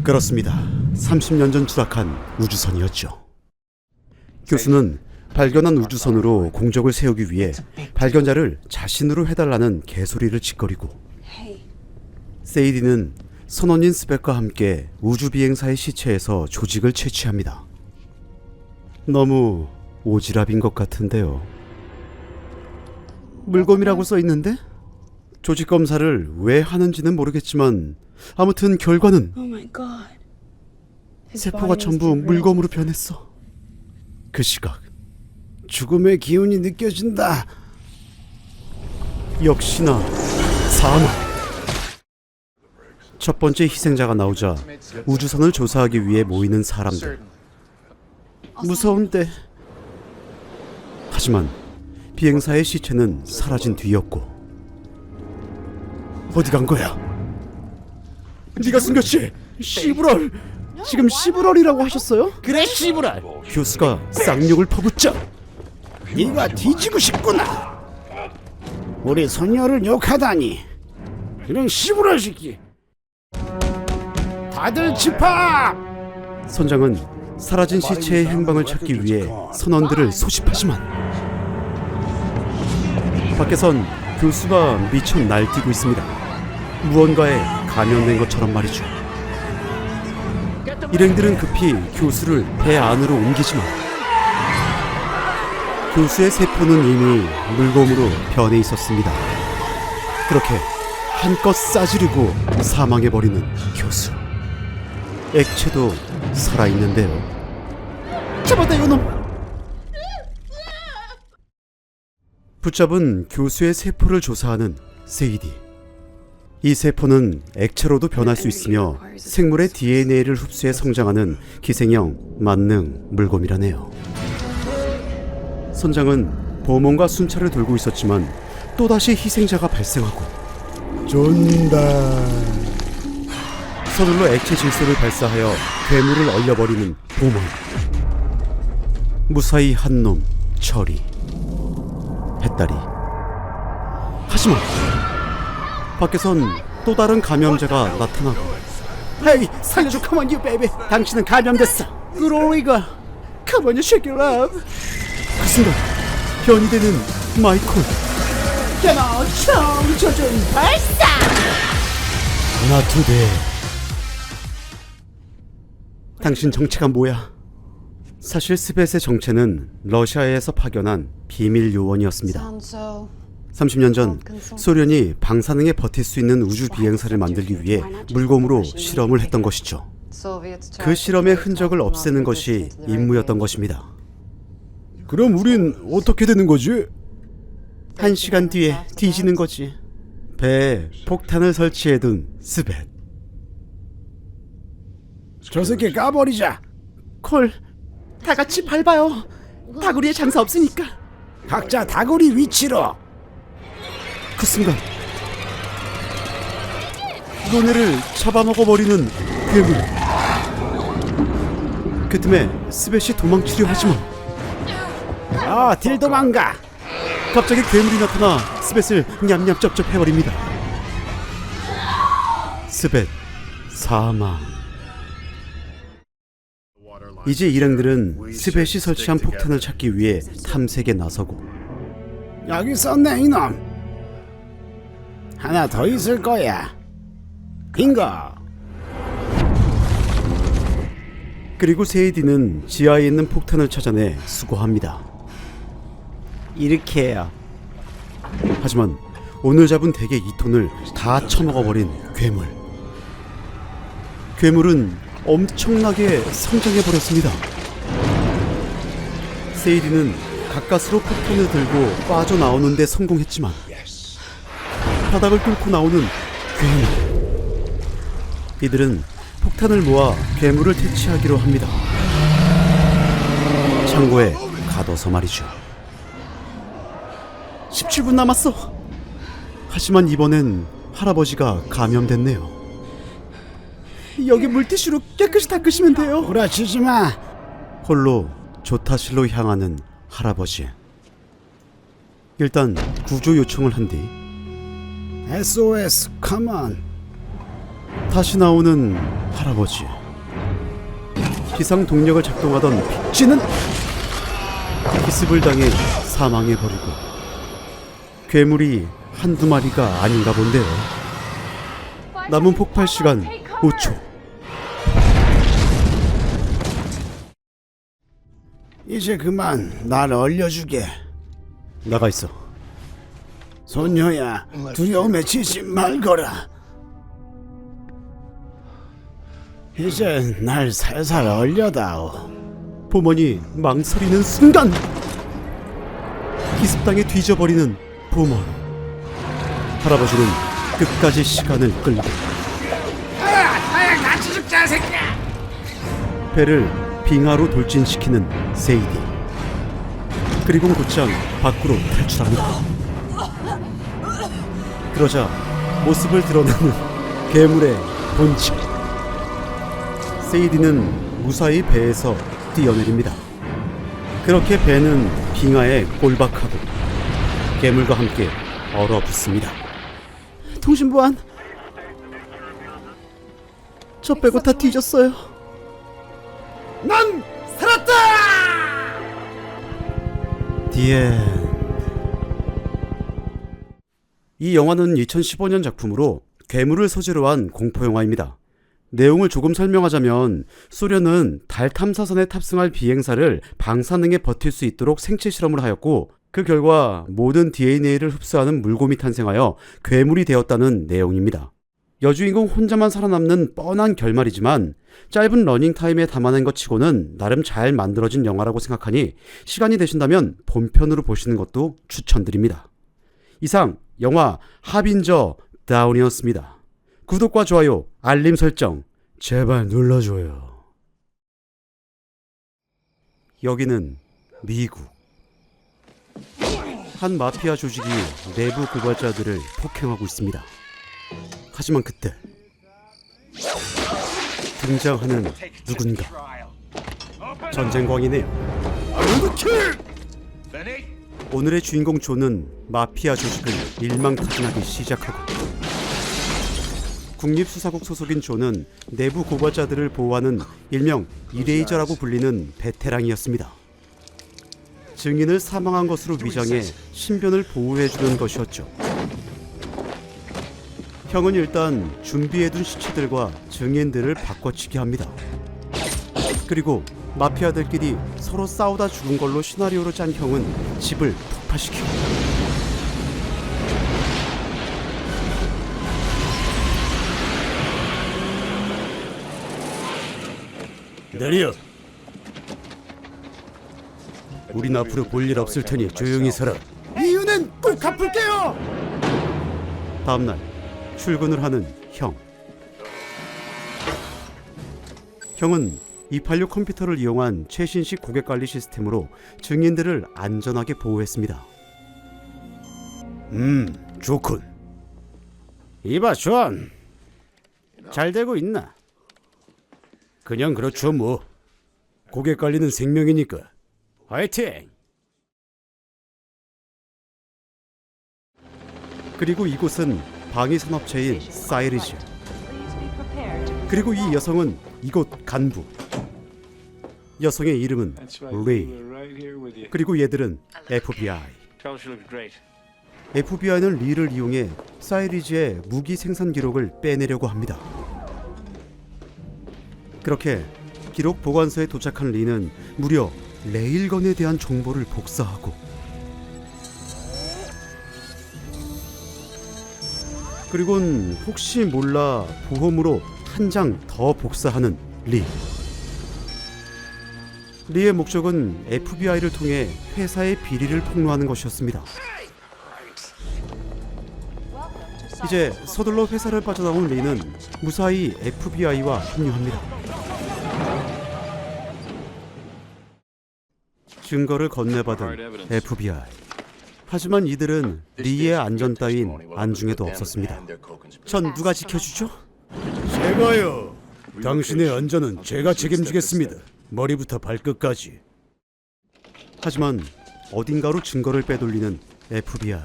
그렇습니다. 30년 전 추락한 우주선이었죠. 교수는 발견한 우주선으로 공적을 세우기 위해 발견자를 자신으로 해달라는 개소리를 짓거리고 세이디는 선원인 스백과 함께 우주비행사의 시체에서 조직을 채취합니다. 너무 오지랖인 것 같은데요. 물검이라고 써있는데? 조직 검사를 왜 하는지는 모르겠지만 아무튼 결과는 세포가 전부 물검으로 변했어. 그 시각 죽음의 기운이 느껴진다. 역시나 사망. 첫 번째 희생자가 나오자 우주선을 조사하기 위해 모이는 사람들. 무서운데. 하지만 비행사의 시체는 사라진 뒤였고. 어디 간 거야? 네가 숨겼지? 시브럴. 지금 시브럴이라고 하셨어요? 그래 시부랄. 교수가 쌍욕을 퍼붓자 네가 뒤지고 싶구나. 우리 손녀를 욕하다니. 이런 시부랄 새끼. 다들 집합. 선장은 사라진 시체의 행방을 찾기 위해 선원들을 소집하지만 밖에선 교수가 미쳐 날뛰고 있습니다. 무언가에 감염된 것처럼 말이죠. 일행들은 급히 교수를 배 안으로 옮기지만 교수의 세포는 이미 물곰으로 변해 있었습니다. 그렇게 한껏 싸지르고 사망해버리는 교수. 액체도 살아있는데요. 잡아다 이놈! 붙잡은 교수의 세포를 조사하는 세이디. 이 세포는 액체로도 변할 수 있으며 생물의 DNA를 흡수해 성장하는 기생형 만능 물곰이라네요. 선장은 보몬과 순찰을 돌고 있었지만 또다시 희생자가 발생하고 존다. 서둘러 액체 질소를 발사하여 괴물을 얼려버리는 보몬. 무사히 한 놈 처리. 했다리. 하지만 밖에선 또 다른 감염자가 나타나고 헤이 살려줘 come on you baby. 당신은 감염됐어. 그로리가 come on you shake it up. 그 순간 변이 되는 마이콜. 야너 총 조준 발사. 하나 두 대. 당신 정체가 뭐야? 사실 스벳의 정체는 러시아에서 파견한 비밀 요원이었습니다. 30년 전 소련이 방사능에 버틸 수 있는 우주 비행사를 만들기 위해 물곰으로 실험을 했던 것이죠. 그 실험의 흔적을 없애는 것이 임무였던 것입니다. 그럼 우린 어떻게 되는 거지? 1시간 뒤에 뒤지는 거지. 배에 폭탄을 설치해둔 스벳. 저 새끼 까버리자. 콜, 다 같이 밟아요. 다구리에 장사 없으니까. 각자 다구리 위치로. 그 순간 너네를 잡아먹어버리는 괴물. 그 틈에 스벳이 도망치려 하지만 딜 도망가. 갑자기 괴물이 나타나 스벳을 냠냠쩝쩝 해버립니다. 스벳 사망. 이제 일행들은 스벳이 설치한 폭탄을 찾기 위해 탐색에 나서고 여기 있었네 이놈. 하나 더 있을 거야. 빙고. 그리고 세이디는 지하에 있는 폭탄을 찾아내 수거합니다. 이렇게 해요. 하지만 오늘 잡은 대게 2톤을 다 처먹어버린 괴물. 괴물은 엄청나게 성장해버렸습니다. 세이디는 가까스로 폭탄을 들고 빠져나오는데 성공했지만 바닥을 뚫고 나오는 괴물. 이들은 폭탄을 모아 괴물을 퇴치하기로 합니다. 창고에 가둬서 말이죠. 17분 남았어. 하지만 이번엔 할아버지가 감염됐네요. 여기 물티슈로 깨끗이 닦으시면 돼요. 구라치지 마. 홀로 조타실로 향하는 할아버지. 일단 구조 요청을 한 뒤 SOS come on. 다시 나오는 할아버지. 기상 동력을 작동하던 픽지는 기습을 당해 사망해버리고 괴물이 한두 마리가 아닌가 본데요. 남은 폭발 시간 5초. 이제 그만 날 얼려주게. 나가 있어. 손녀야, 두려움에 지지 말거라. 이제 날 살살 얼려다오. 보몬이 망설이는 순간 기습당해 뒤져버리는 보몬. 할아버지는 끝까지 시간을 끌고 같이 죽자 새끼야. 배를 빙하로 돌진시키는 세이디. 그리고 곧장 밖으로 탈출합니다. 그러자 모습을 드러내는 괴물의 본체. 세이디는 무사히 배에서 뛰어내립니다. 그렇게 배는 빙하에 꼴박하고 괴물과 함께 얼어붙습니다. 통신보안, 저 빼고 다 뒤졌어요. 난 디에 이 영화는 2015년 작품으로 괴물을 소재로 한 공포영화입니다. 내용을 조금 설명하자면 소련은 달 탐사선에 탑승할 비행사를 방사능에 버틸 수 있도록 생체 실험을 하였고 그 결과 모든 DNA를 흡수하는 물곰이 탄생하여 괴물이 되었다는 내용입니다. 여주인공 혼자만 살아남는 뻔한 결말이지만 짧은 러닝타임에 담아낸 것 치고는 나름 잘 만들어진 영화라고 생각하니 시간이 되신다면 본편으로 보시는 것도 추천드립니다. 이상 영화 하빈저 다운이었습니다. 구독과 좋아요, 알림 설정 제발 눌러줘요. 여기는 미국. 한 마피아 조직이 내부 고발자들을 폭행하고 있습니다. 하지만 그때 등장하는 누군가. 전쟁광이네요. 오늘의 주인공 존은 마피아 조직을 일망타진하기 시작하고 국립수사국 소속인 존은 내부 고발자들을 보호하는 일명 이레이저라고 불리는 베테랑이었습니다. 증인을 사망한 것으로 위장해 신변을 보호해주는 것이었죠. 형은 일단 준비해둔 시체들과 증인들을 바꿔치기 합니다. 그리고 마피아들끼리 서로 싸우다 죽은 걸로 시나리오를 짠 형은 집을 폭파시키고 내려! 우린 앞으로 볼 일 없을 테니 조용히 살아. 이유는 꼭 갚을게요! 다음날 출근을 하는 형. 형은 286 컴퓨터를 이용한 최신식 고객관리 시스템으로 증인들을 안전하게 보호했습니다. 좋군. 이봐 존, 잘 되고 있나? 그냥 그렇죠 뭐. 고객관리는 생명이니까 화이팅! 그리고 이곳은 방위산업체인 사이리즈. 그리고 이 여성은 이곳 간부. 여성의 이름은 레이. 그리고 얘들은 FBI. FBI는 리를 이용해 사이리즈의 무기 생산 기록을 빼내려고 합니다. 그렇게 기록 보관소에 도착한 리는 무려 레일건에 대한 정보를 복사하고 그리고는 혹시 몰라 보험으로 한 장 더 복사하는 리. 리의 목적은 FBI를 통해 회사의 비리를 폭로하는 것이었습니다. 이제 서둘러 회사를 빠져나온 리는 무사히 FBI와 합류합니다. 증거를 건네받은 FBI. 하지만 이들은 리의 안전 따윈 안중에도 없었습니다. 전 누가 지켜주죠? 제가요. 당신의 안전은 제가 책임지겠습니다. 머리부터 발끝까지. 하지만 어딘가로 증거를 빼돌리는 FBI.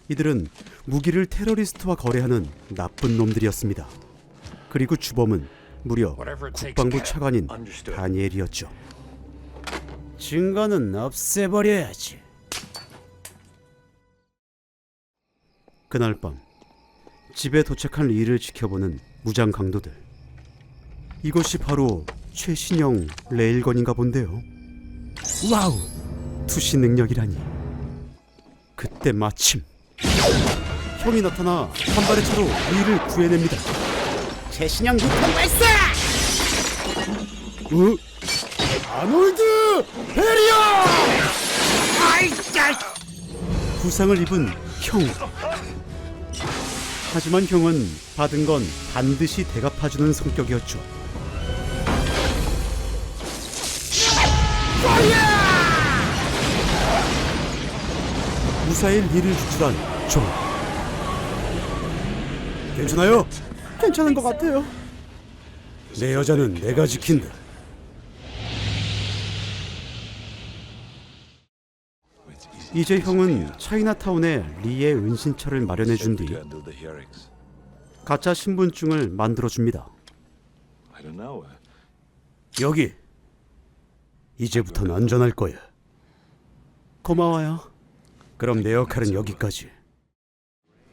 이들은 무기를 테러리스트와 거래하는 나쁜 놈들이었습니다. 그리고 주범은 무려 국방부 차관인 다니엘이었죠. 증거는 없애버려야지. 그날 밤 집에 도착한 리를 지켜보는 무장 강도들. 이것이 바로 최신형 레일건인가 본데요. 와우! 투시 능력이라니. 그때 마침 형이 나타나 한 발의 차로 리를 구해냅니다. 최신형 유탄 발사! 아놀드 베리어! 부상을 입은 형. 하지만 형은 받은 건 반드시 대갚아주는 성격이었죠. 무사히 리를 구출한 존. 괜찮아요? 괜찮은 것 같아요. 내 여자는 내가 지킨다. 이제 형은 차이나타운에 리의 은신처를 마련해준 뒤 가짜 신분증을 만들어줍니다. 여기. 이제부터는 안전할 거야. 고마워요. 그럼 내 역할은 여기까지.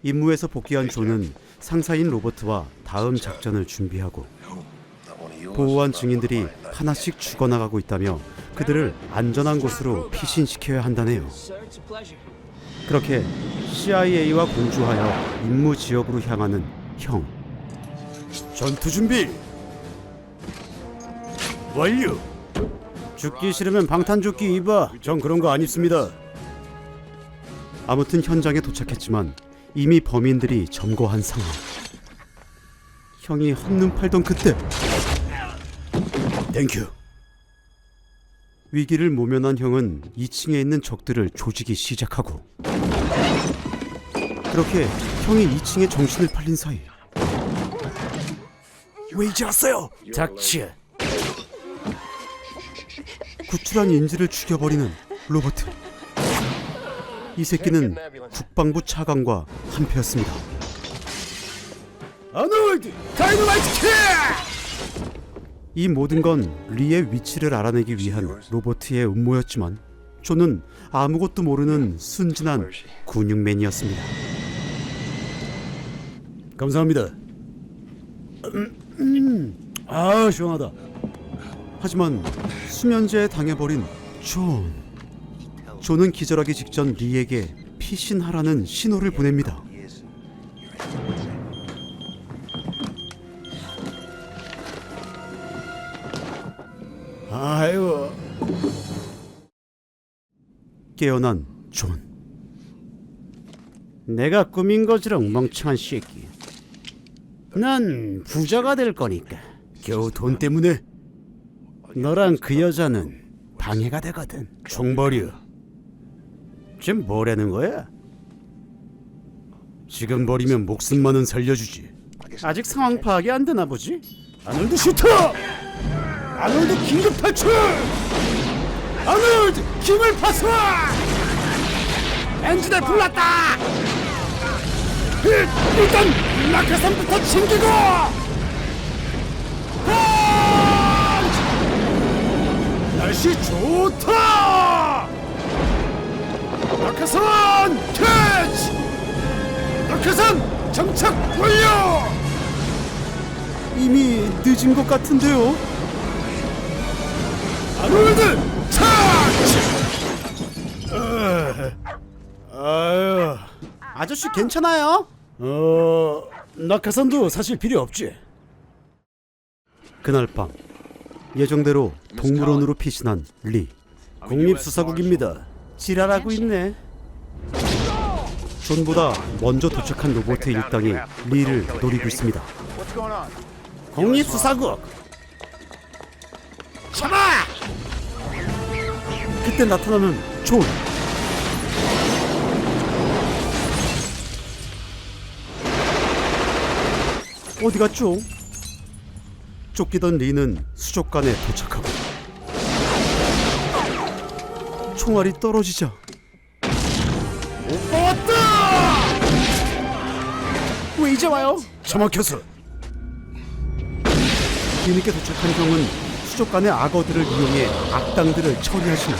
임무에서 복귀한 존은 상사인 로버트와 다음 작전을 준비하고 보호한 증인들이 하나씩 죽어나가고 있다며 그들을 안전한 곳으로 피신시켜야 한다네요. 그렇게 CIA와 공조하여 임무 지역으로 향하는 형. 전투 준비 완료. 죽기 싫으면 방탄조끼 입어. 전 그런 거 안 입습니다. 아무튼 현장에 도착했지만 이미 범인들이 점거한 상황. 형이 한눈 팔던 그때 땡큐. 위기를 모면한 형은 2층에 있는 적들을 조지기 시작하고 그렇게 형이 2층에 정신을 팔린 사이 왜 이제 왔어요? 닥치. 구출한 인질을 죽여버리는 로버트. 이 새끼는 국방부 차관과 한패였습니다. 아놀드 다이너마이트 킥! 이 모든 건 리의 위치를 알아내기 위한 로버트의 음모였지만 존은 아무것도 모르는 순진한 근육맨이었습니다. 감사합니다. 아 시원하다. 하지만 수면제에 당해버린 존은 기절하기 직전 리에게 피신하라는 신호를 보냅니다. 아이고. 깨어난 존. 내가 꾸민 거지롱 멍청한 새끼. 난 부자가 될 거니까 겨우 돈 때문에 너랑 그 여자는 방해가 되거든. 총 버려. 지금 뭐라는 거야? 지금 버리면 목숨만은 살려주지. 아직 상황 파악이 안 되나 보지? 아놀드 슈터! 아놀드 긴급 탈출! 아놀드 기물 파수와! 엔진에 불났다! 일단 낙하산부터 챙기고! 날씨 좋다! 낙하산 캐치! 낙하산 정착 완료! 이미 늦은 것 같은데요? 아놀드 차치! 아유, 아저씨 괜찮아요? 낙하산도 사실 필요 없지. 그날 밤 예정대로 동물원으로 피신한 리. 국립수사국입니다. 지랄하고 있네. 존보다 먼저 도착한 로버트 일당이 리를 노리고 있습니다. 국립수사국 잡아! 그때 나타나는 존. 어디 갔죠? 쫓기던 리는 수족관에 도착하고 총알이 떨어지자 오빠 왔다! 왜 이제 와요? 처먹혔어. 뒤늦게 도착한 형은 수족관의 악어들을 이용해 악당들을 처리하시나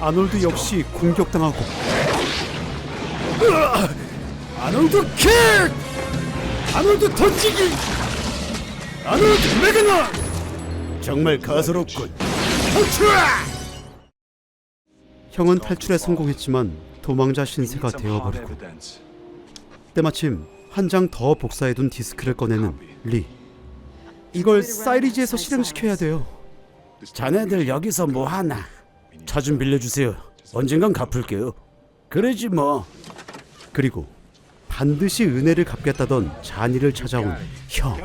아놀드 역시 공격당하고 아놀드 킥! 아놀드 던지기! 아놀드 매그넘! 정말 가소롭군. 탈출! 형은 탈출에 성공했지만 도망자 신세가 되어버리고 때마침 한 장 더 복사해둔 디스크를 꺼내는 리. 이걸 사이리지에서 실행시켜야 돼요. 자네들 여기서 뭐하나? 차 좀 빌려주세요. 언젠간 갚을게요. 그러지 뭐. 그리고 반드시 은혜를 갚겠다던 자니를 찾아온 형.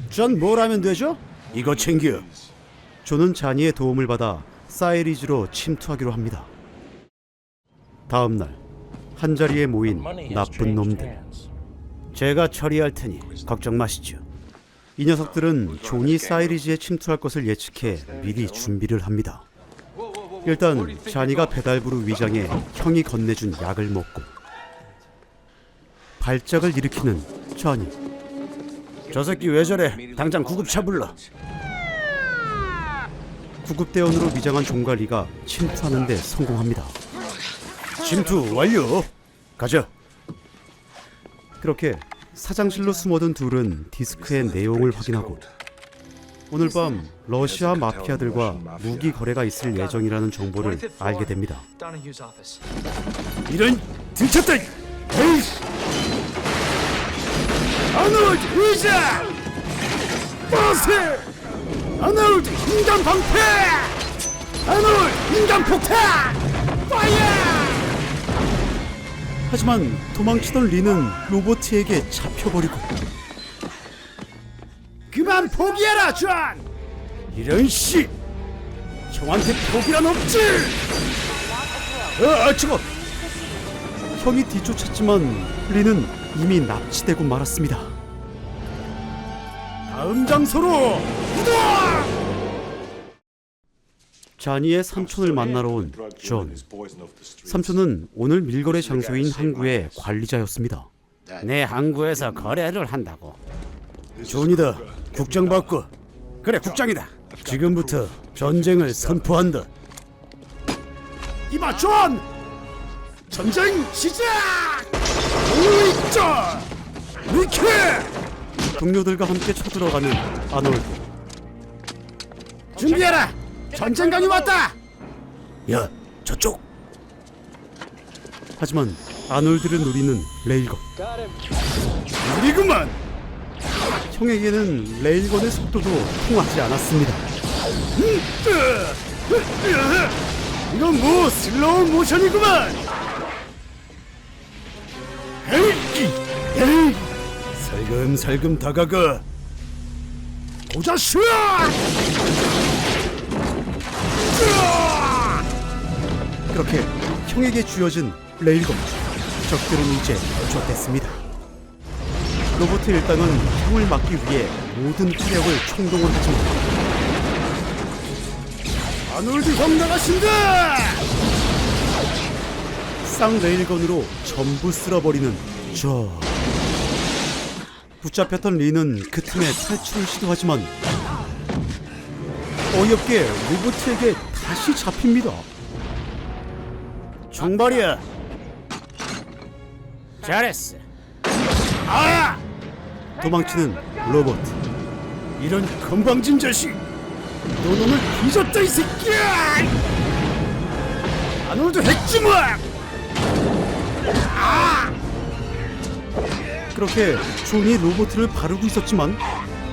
전 뭘 하면 되죠? 이거 챙겨. 존은 자니의 도움을 받아 사이리즈로 침투하기로 합니다. 다음 날 한자리에 모인 나쁜 놈들. 제가 처리할 테니 걱정 마시죠. 이 녀석들은 존이 사이리즈에 침투할 것을 예측해 미리 준비를 합니다. 일단 자니가 배달부로 위장해 형이 건네준 약을 먹고 발작을 일으키는 자니. 저 새끼 왜 저래? 당장 구급차 불러. 구급대원으로 위장한 존과 리가 침투하는 데 성공합니다. 침투 완료. 가자. 그렇게 사장실로 숨어든 둘은 디스크의 내용을 확인하고 오늘 밤 러시아 마피아들과 무기 거래가 있을 예정이라는 정보를 알게 됩니다. 이런 들쳤다. 에이씨. 아놀드 의자. 버스. 아놀드 인간 방패. 아놀드 인간 폭탄. 파이어. 하지만 도망치던 리는 로버트에게 잡혀버리고 그만 포기해라, 존. 이런 씨. 형한테 포기란 없지. 저거! 형이 뒤쫓았지만 리는 이미 납치되고 말았습니다. 다음 장소로 이동. 자니의 삼촌을 만나러 온 존. 삼촌은 오늘 밀거래 장소인 항구의 관리자였습니다. 내 항구에서 거래를 한다고. 존이다. 국장 바꿔. 그래, 국장이다. 지금부터 전쟁을 선포한다. 이봐, 존. 전쟁 시작. 오이자. 미케. 동료들과 함께 쳐들어가는 아놀드. 준비해라. 전쟁강이 왔다. 야, 저쪽! 하지만 아놀드를 노리는 레일건. 느리구만. 형에게는 레일건의 속도도 통하지 않았습니다. 이건 뭐 슬로우 모션이구만. 에이, 살금살금 다가가. 고자슈. 그렇게 형에게 쥐어진 레일건. 적들은 이제 쫓됐습니다. 로버트 일당은 형을 막기 위해 모든 체력을 총동원 하지만 아놀드 형 나가신다. 쌍레일건으로 전부 쓸어버리는 저. 붙잡혔던 리는 그 틈에 탈출을 시도하지만 어이없게 로버트에게 다시 잡힙니다. 정발이야. 잘했어. 아! 도망치는 로버트. 이런 건방진 자식. 너 놈을 뒤졌다, 이 새끼야. 아놀드 핵주먹. 그렇게 존이 로버트를 바르고 있었지만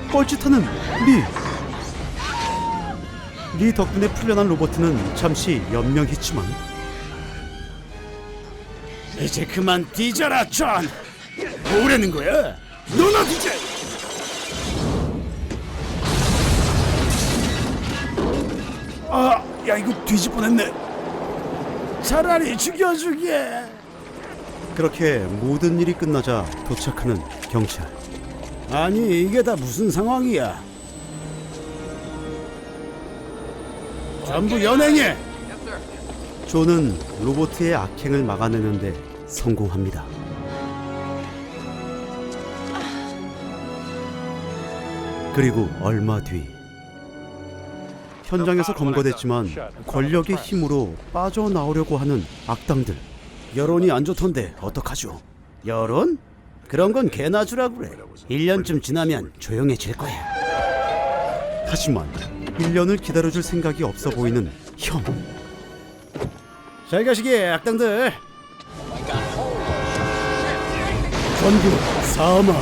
뻘짓하는 리. 리 덕분에 풀려난 로버트는 잠시 연명했지만 이제 그만 뒤져라, 존. 뭐라는 거야? 너나 뒤져. 아, 야, 이거 뒤집 뻔했네. 차라리 죽여주게. 그렇게 모든 일이 끝나자 도착하는 경찰. 아니, 이게 다 무슨 상황이야? 전부 연행해. 존은 로버트의 악행을 막아내는데 성공합니다. 그리고 얼마 뒤 현장에서 검거됐지만 권력의 힘으로 빠져나오려고 하는 악당들. 여론이 안 좋던데 어떡하죠? 여론? 그런 건 개나 주라 그래. 1년쯤 지나면 조용해질 거야. 하지만 1년을 기다려줄 생각이 없어 보이는 형. 잘 가시게, 악당들. 전부 사망.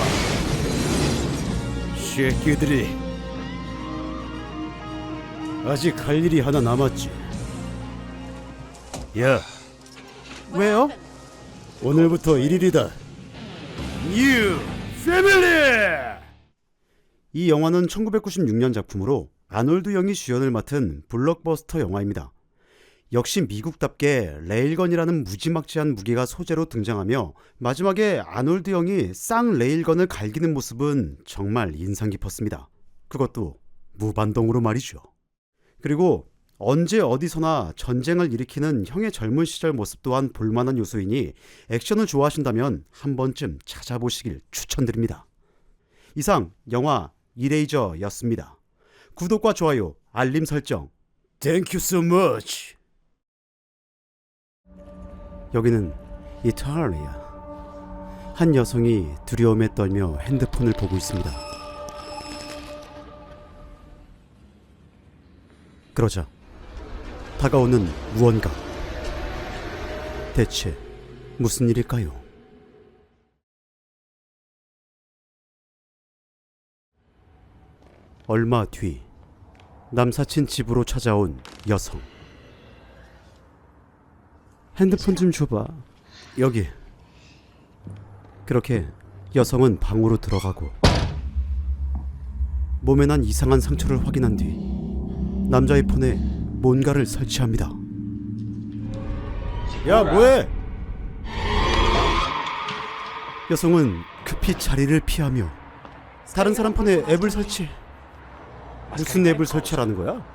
새끼들이. 아직 할 일이 하나 남았지. 야, 왜요? 오늘부터 1일이다. 뉴 패밀리. 이 영화는 1996년 작품으로 아놀드 영이 주연을 맡은 블록버스터 영화입니다. 역시 미국답게 레일건이라는 무지막지한 무기가 소재로 등장하며 마지막에 아놀드 영이 쌍레일건을 갈기는 모습은 정말 인상 깊었습니다. 그것도 무반동으로 말이죠. 그리고 언제 어디서나 전쟁을 일으키는 형의 젊은 시절 모습 또한 볼만한 요소이니 액션을 좋아하신다면 한 번쯤 찾아보시길 추천드립니다. 이상 영화 이레이저였습니다. 구독과 좋아요, 알림 설정 Thank you so much. 여기는 이탈리아. 한 여성이 두려움에 떨며 핸드폰을 보고 있습니다. 그러자 다가오는 무언가. 대체 무슨 일일까요? 얼마 뒤 남사친 집으로 찾아온 여성. 핸드폰 좀 줘봐. 여기. 그렇게 여성은 방으로 들어가고 몸에 난 이상한 상처를 확인한 뒤 남자의 폰에 뭔가를 설치합니다. 야, 뭐해? 여성은 급히 자리를 피하며 다른 사람 폰에 앱을 설치. 무슨 앱을 설치하라는 거야?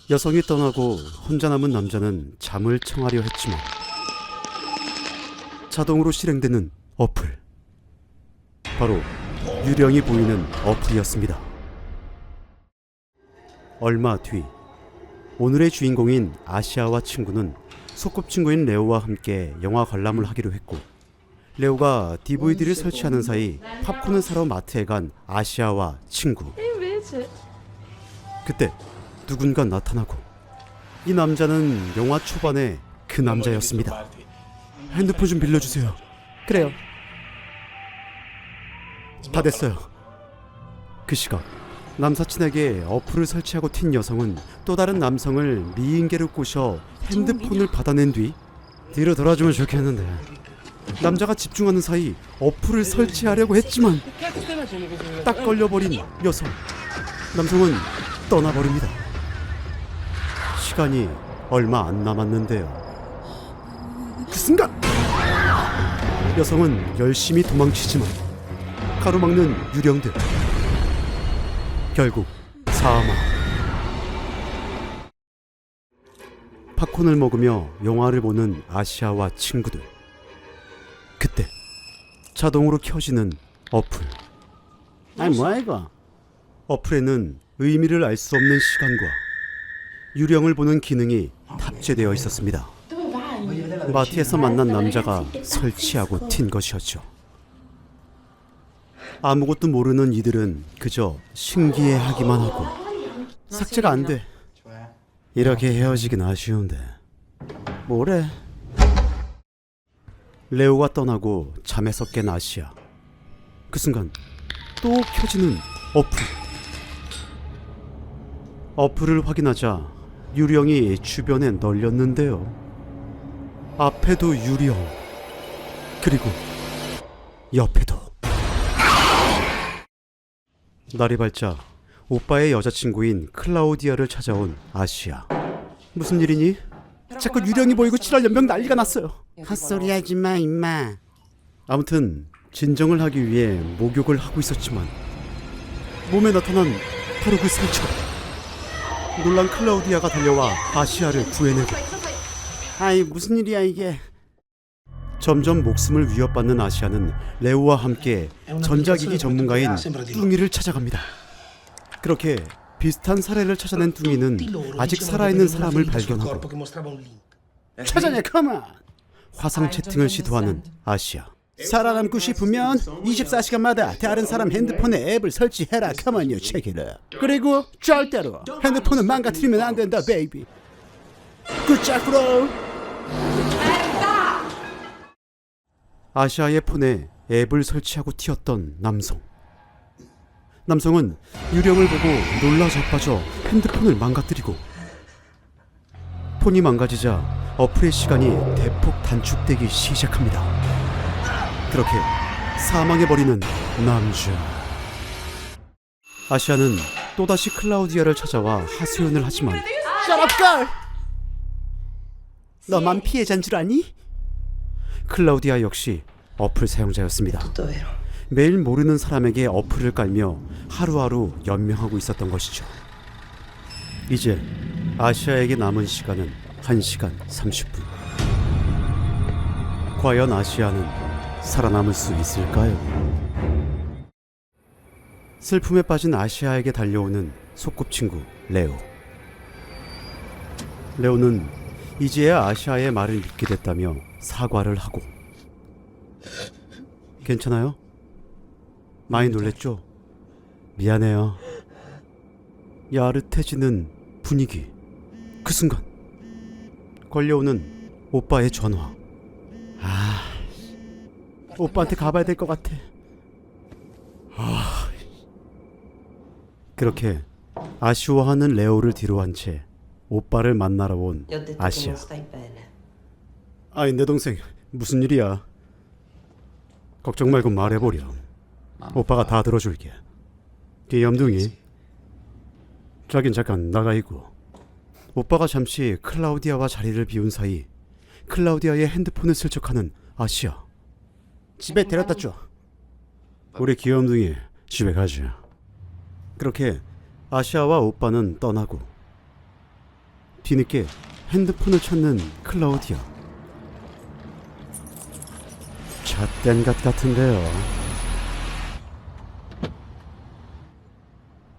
여성이 떠나고 혼자 남은 남자는 잠을 청하려 했지만 자동으로 실행되는 어플. 바로 유령이 보이는 어플이었습니다. 얼마 뒤 오늘의 주인공인 아시아와 친구는 소꿉친구인 레오와 함께 영화 관람을 하기로 했고, 레오가 DVD를 설치하는 사이 팝콘을 사러 마트에 간 아시아와 친구. 그때 누군가 나타나고 이 남자는 영화 초반에 그 남자였습니다. 핸드폰 좀 빌려주세요. 그래요. 다 됐어요. 그 시각 남사친에게 어플을 설치하고 튄 여성은 또 다른 남성을 미인계로 꼬셔 핸드폰을 받아낸 뒤 뒤로 돌아주면 좋겠는데, 남자가 집중하는 사이 어플을 설치하려고 했지만 딱 걸려버린 여성. 남성은 떠나버립니다. 시간이 얼마 안 남았는데요. 그 순간 여성은 열심히 도망치지만 가로막는 유령들. 결국 사망. 팝콘을 먹으며 영화를 보는 아시아와 친구들. 그때 자동으로 켜지는 어플. 아니, 뭐야 이거? 어플에는 의미를 알 수 없는 시간과 유령을 보는 기능이 탑재되어 있었습니다. 마트에서 만난 남자가 설치하고 튄 것이었죠. 아무것도 모르는 이들은 그저 신기해하기만 하고 삭제가 안 돼. 이렇게 헤어지긴 아쉬운데 뭐래? 레오가 떠나고 잠에서 깬 아시아. 그 순간 또 켜지는 어플. 어플을 확인하자 유령이 주변에 널렸는데요. 앞에도 유령, 그리고 옆에도. 날이 밝자 오빠의 여자친구인 클라우디아를 찾아온 아시아. 무슨 일이니? 자꾸 유령이 보이고 7월 연병 난리가 났어요. 헛소리 하지 마, 임마. 아무튼 진정을 하기 위해 목욕을 하고 있었지만 몸에 나타난 바로 그 상처. 놀란 클라우디아가 달려와 아시아를 구해내고. 아이, 무슨 일이야 이게? 점점 목숨을 위협받는 아시아는 레오와 함께 전자기기 전문가인 뚱이를 찾아갑니다. 그렇게 비슷한 사례를 찾아낸 뚱이는 아직 살아있는 사람을 발견하고 찾아내, 컴온. 화상 채팅을 시도하는 아시아. 살아남고 싶으면 24시간마다 다른 사람 핸드폰에 앱을 설치해라. 컴온요, 체키를. 그리고 절대로 핸드폰을 망가뜨리면 안 된다, 베이비. 굿짝 브로. 아시아의 폰에 앱을 설치하고 튀었던 남성. 남성은 유령을 보고 놀라 자빠져 핸드폰을 망가뜨리고, 폰이 망가지자 어플의 시간이 대폭 단축되기 시작합니다. 그렇게 사망해버리는 남자. 아시아는 또다시 클라우디아를 찾아와 하소연을 하지만 Shut up, girl. 너만 피해자인 줄 아니? 클라우디아 역시 어플 사용자였습니다. 매일 모르는 사람에게 어플을 깔며 하루하루 연명하고 있었던 것이죠. 이제 아시아에게 남은 시간은 1시간 30분. 과연 아시아는 살아남을 수 있을까요? 슬픔에 빠진 아시아에게 달려오는 소꿉친구 레오. 레오는 이제야 아시아의 말을 믿게 됐다며 사과를 하고. 괜찮아요? 많이 놀랬죠? 미안해요. 야릇해지는 분위기. 그 순간 걸려오는 오빠의 전화. 오빠한테 가봐야 될 것 같아. 그렇게 아쉬워하는 레오를 뒤로한 채 오빠를 만나러 온 아시아. 아이, 내 동생 무슨 일이야? 걱정 말고 말해보렴. 오빠가 다 들어줄게. 귀염둥이, 자긴 잠깐 나가 있고. 오빠가 잠시 클라우디아와 자리를 비운 사이 클라우디아의 핸드폰을 슬쩍하는 아시아. 집에 데려다 줘. 우리 귀염둥이 집에 가자. 그렇게 아시아와 오빠는 떠나고 뒤늦게 핸드폰을 찾는 클라우디아. 잣된 것 같은데요.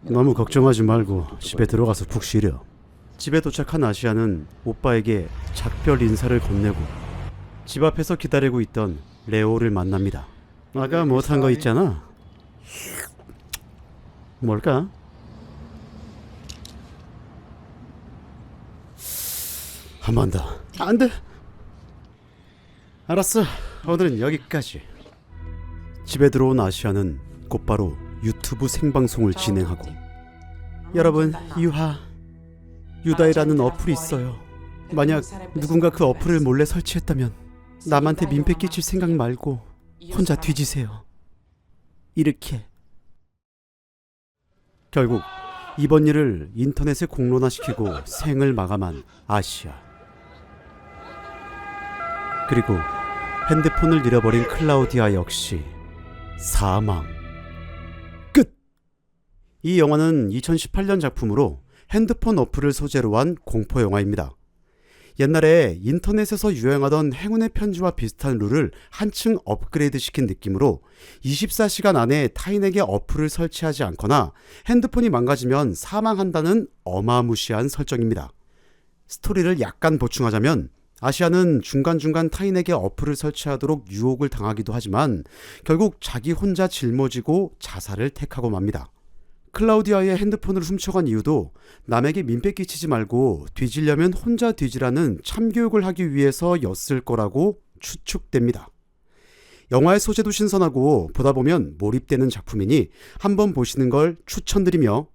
너무 걱정하지 말고 집에 들어가서 푹 쉬려. 집에 도착한 아시아는 오빠에게 작별 인사를 건네고 집 앞에서 기다리고 있던 레오를 만납니다. 아까 못한 거 있잖아. 뭘까? 한 번 더. 안 돼. 알았어. 오늘은 여기까지. 집에 들어온 아시아는 곧바로 유튜브 생방송을 진행하고, 여러분, 유다이라는 어플이 있어요. 만약 누군가 그 어플을 몰래 설치했다면 남한테 민폐 끼칠 생각 말고 혼자 뒤지세요. 이렇게. 결국 이번 일을 인터넷에 공론화시키고 생을 마감한 아시아. 그리고 핸드폰을 잃어버린 클라우디아 역시 사망. 끝! 이 영화는 2018년 작품으로 핸드폰 어플을 소재로 한 공포영화입니다. 옛날에 인터넷에서 유행하던 행운의 편지와 비슷한 룰을 한층 업그레이드 시킨 느낌으로 24시간 안에 타인에게 어플을 설치하지 않거나 핸드폰이 망가지면 사망한다는 어마무시한 설정입니다. 스토리를 약간 보충하자면 아시아는 중간중간 타인에게 어플을 설치하도록 유혹을 당하기도 하지만 결국 자기 혼자 짊어지고 자살을 택하고 맙니다. 클라우디아의 핸드폰을 훔쳐간 이유도 남에게 민폐 끼치지 말고 뒤지려면 혼자 뒤지라는 참교육을 하기 위해서였을 거라고 추측됩니다. 영화의 소재도 신선하고 보다 보면 몰입되는 작품이니 한번 보시는 걸 추천드리며,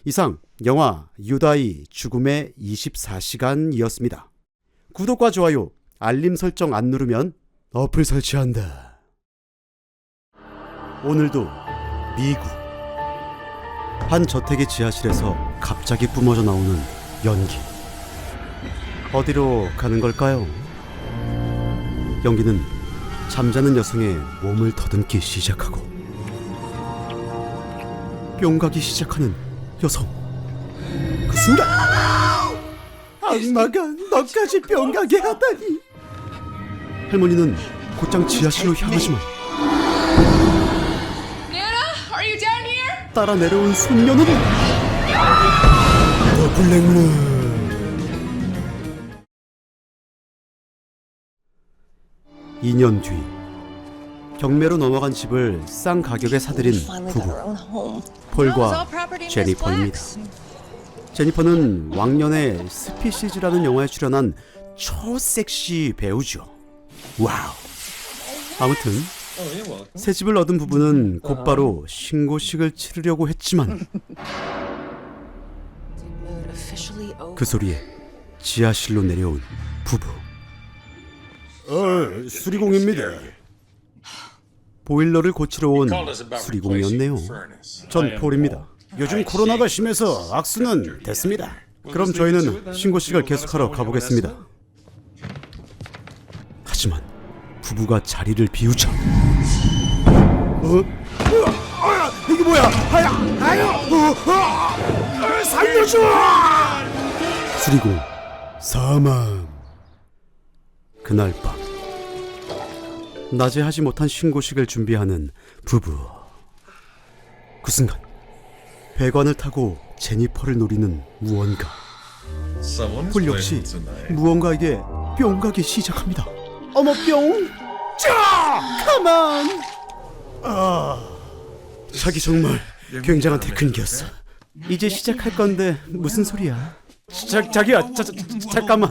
이상 영화 유다이 죽음의 24시간이었습니다. 구독과 좋아요, 알림 설정 안 누르면 어플 설치한다. 오늘도 미국 한 저택의 지하실에서 갑자기 뿜어져 나오는 연기. 어디로 가는 걸까요? 연기는 잠자는 여성의 몸을 더듬기 시작하고 뿅 가기 시작하는 여성. 그 순간 악마가 너까지 뿅 가게 하다니. 할머니는 곧장 지하실로 향하지만 따라 내려온 손녀는 더 블랙문. 2년 뒤 경매로 넘어간 집을 싼 가격에 사들인 부부 폴과 제니퍼입니다. 제니퍼는 왕년에 스피시즈라는 영화에 출연한 초섹시 배우죠. 와우. 아무튼 새 집을 얻은 부부는 곧바로 신고식을 치르려고 했지만 그 소리에 지하실로 내려온 부부. 수리공입니다. 보일러를 고치러 온 수리공이었네요. 전 폴입니다. 요즘 코로나가 심해서 악수는 됐습니다. 그럼 저희는 신고식을 계속하러 가보겠습니다. 하지만 부부가 자리를 비우자 이게 뭐야? 살려줘! 수리공 사망. 그날 밤 낮에 하지 못한 신고식을 준비하는 부부. 그 순간 배관을 타고 제니퍼를 노리는 무언가. 폴 역시 무언가에게 뿅 가기 시작합니다. 어머 뿅. 자, 가만. 자기 정말 굉장한 테크닉이었어. 이제 시작할 건데 무슨 소리야? 자기야, 잠깐만.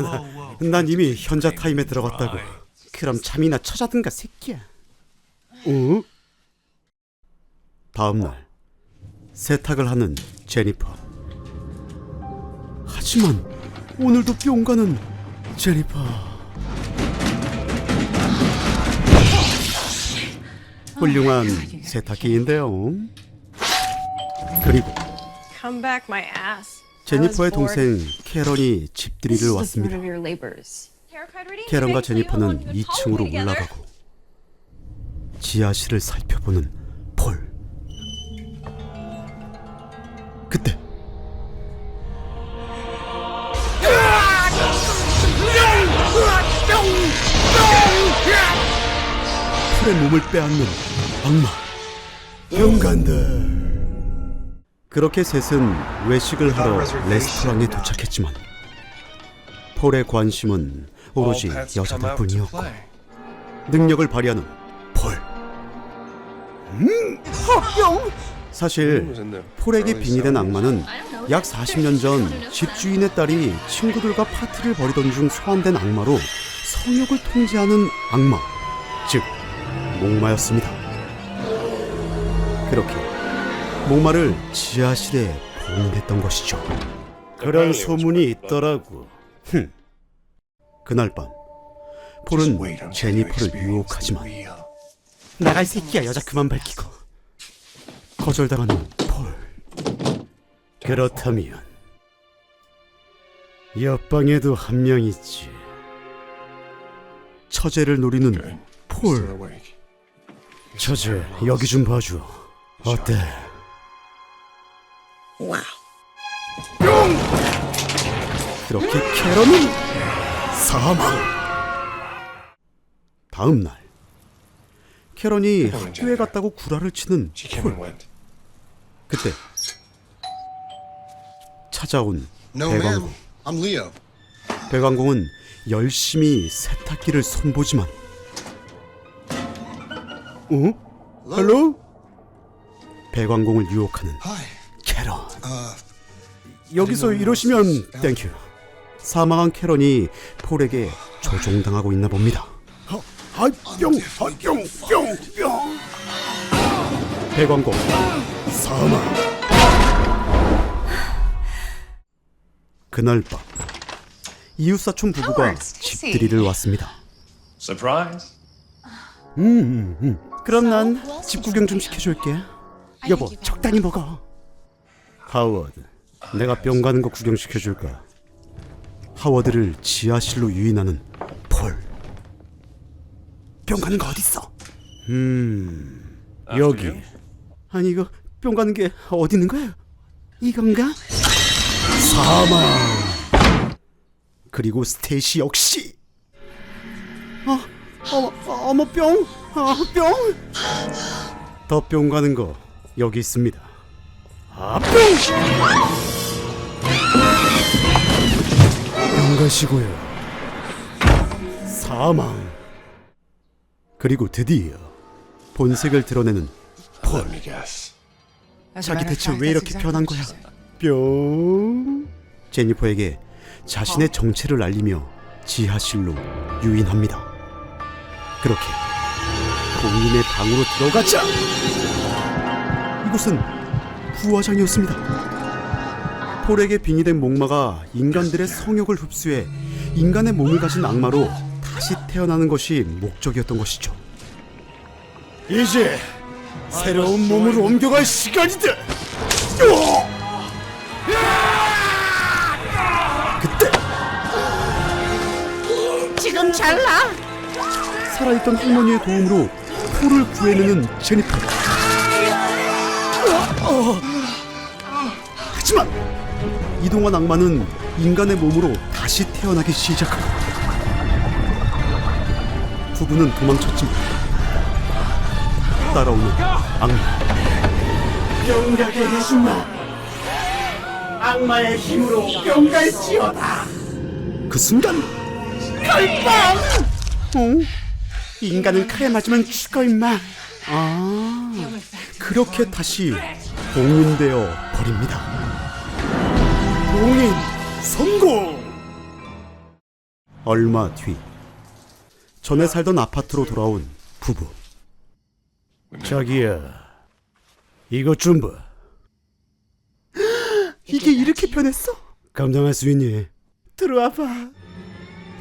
난 이미 현자 타임에 들어갔다고. 그럼 잠이나 쳐자든가 새끼야. 어? 다음 날 세탁을 하는 제니퍼. 하지만 오늘도 뿅 가는 제니퍼. 훌륭한 세탁기인데요. 그리고 Come back my ass. 제니퍼의 동생 캐런이 집들이를 왔습니다. 캐런과 제니퍼는 2층으로 올라가고 지하실을 살펴보는 폴. 그때 폴의 몸을 빼앗는 악마 영간들. 그렇게 셋은 외식을 하러 레스토랑에 도착했지만 폴의 관심은 오로지 여자들뿐이었고 능력을 발휘하는 폴. 뿅. 사실 폴에게 빙의된 악마는 약 40년 전 집주인의 딸이 친구들과 파티를 벌이던 중 소환된 악마로 성욕을 통제하는 악마, 즉 목마였습니다. 그렇게 목마를 지하실에 봉인했던 것이죠. 그런 소문이 있더라고. 그날 밤 폴은 제니퍼를 유혹하지만 나가 이 새끼야, 여자 그만 밝히고. 거절당하는 폴. 그렇다면 옆방에도 한 명 있지. 처제를 노리는 폴. 처제, 여기 좀 봐줘. 어때? 그렇게 캐런은 사망. 다음 날 캐런이 학교에 갔다고 구라를 치는 폴. 그때 찾아온 No, ma'am. 배광공. I'm Leo. 배광공은 열심히 세탁기를 손보지만 헬로? 배광공을 유혹하는 Hi. 캐런. 여기서 이러시면 땡큐. 사망한 캐런이 폴에게 조종당하고 있나 봅니다. 뿅. 배광공 사망. 그날 밤 이웃사촌 부부가 집들이를 왔습니다. Surprise? 그럼 난 집 구경 좀 시켜줄게. 여보, 적당히 먹어. 하워드, 내가 뿅 가는 거 구경시켜줄까? 하워드를 지하실로 유인하는 폴. 뿅 가는 거 어딨어? 여기. 아니 이거 뿅 가는 게 어디 있는 거야? 이건가? 사망. 그리고 스테이시 역시. 어머 뿅. 뿅. 더 뿅 가는 거 여기 있습니다. 뿅. 뿅 가시고요. 사망. 그리고 드디어 본색을 드러내는 폴. Let me guess. 자기 대체 왜 이렇게 변한 거야? 뿅. 제니퍼에게 자신의 정체를 알리며 지하실로 유인합니다. 그렇게 본인의 방으로 들어가자. 이곳은 부화장이었습니다. 폴에게 빙의된 목마가 인간들의 성욕을 흡수해 인간의 몸을 가진 악마로 다시 태어나는 것이 목적이었던 것이죠. 이제 새로운 몸으로 옮겨갈 시간이다. 그때 지금 잘라. 살아있던 할머니의 도움으로 폴을 구해내는 제니퍼. 하지만 이동한 악마는 인간의 몸으로 다시 태어나기 시작하고 부부는 도망쳤지만 따라오는 악마. 영락의 대신마. 악마의 힘으로 병갈지어다. 그 순간 칼빵! 인간은 칼에 맞으면 죽어 임마. 그렇게 다시 봉인되어 버립니다. 봉인 성공! 얼마 뒤 전에 살던 아파트로 돌아온 부부. 자기야, 이것 좀 봐. 이게 이렇게 변했어? 감당할 수 있니? 들어와봐.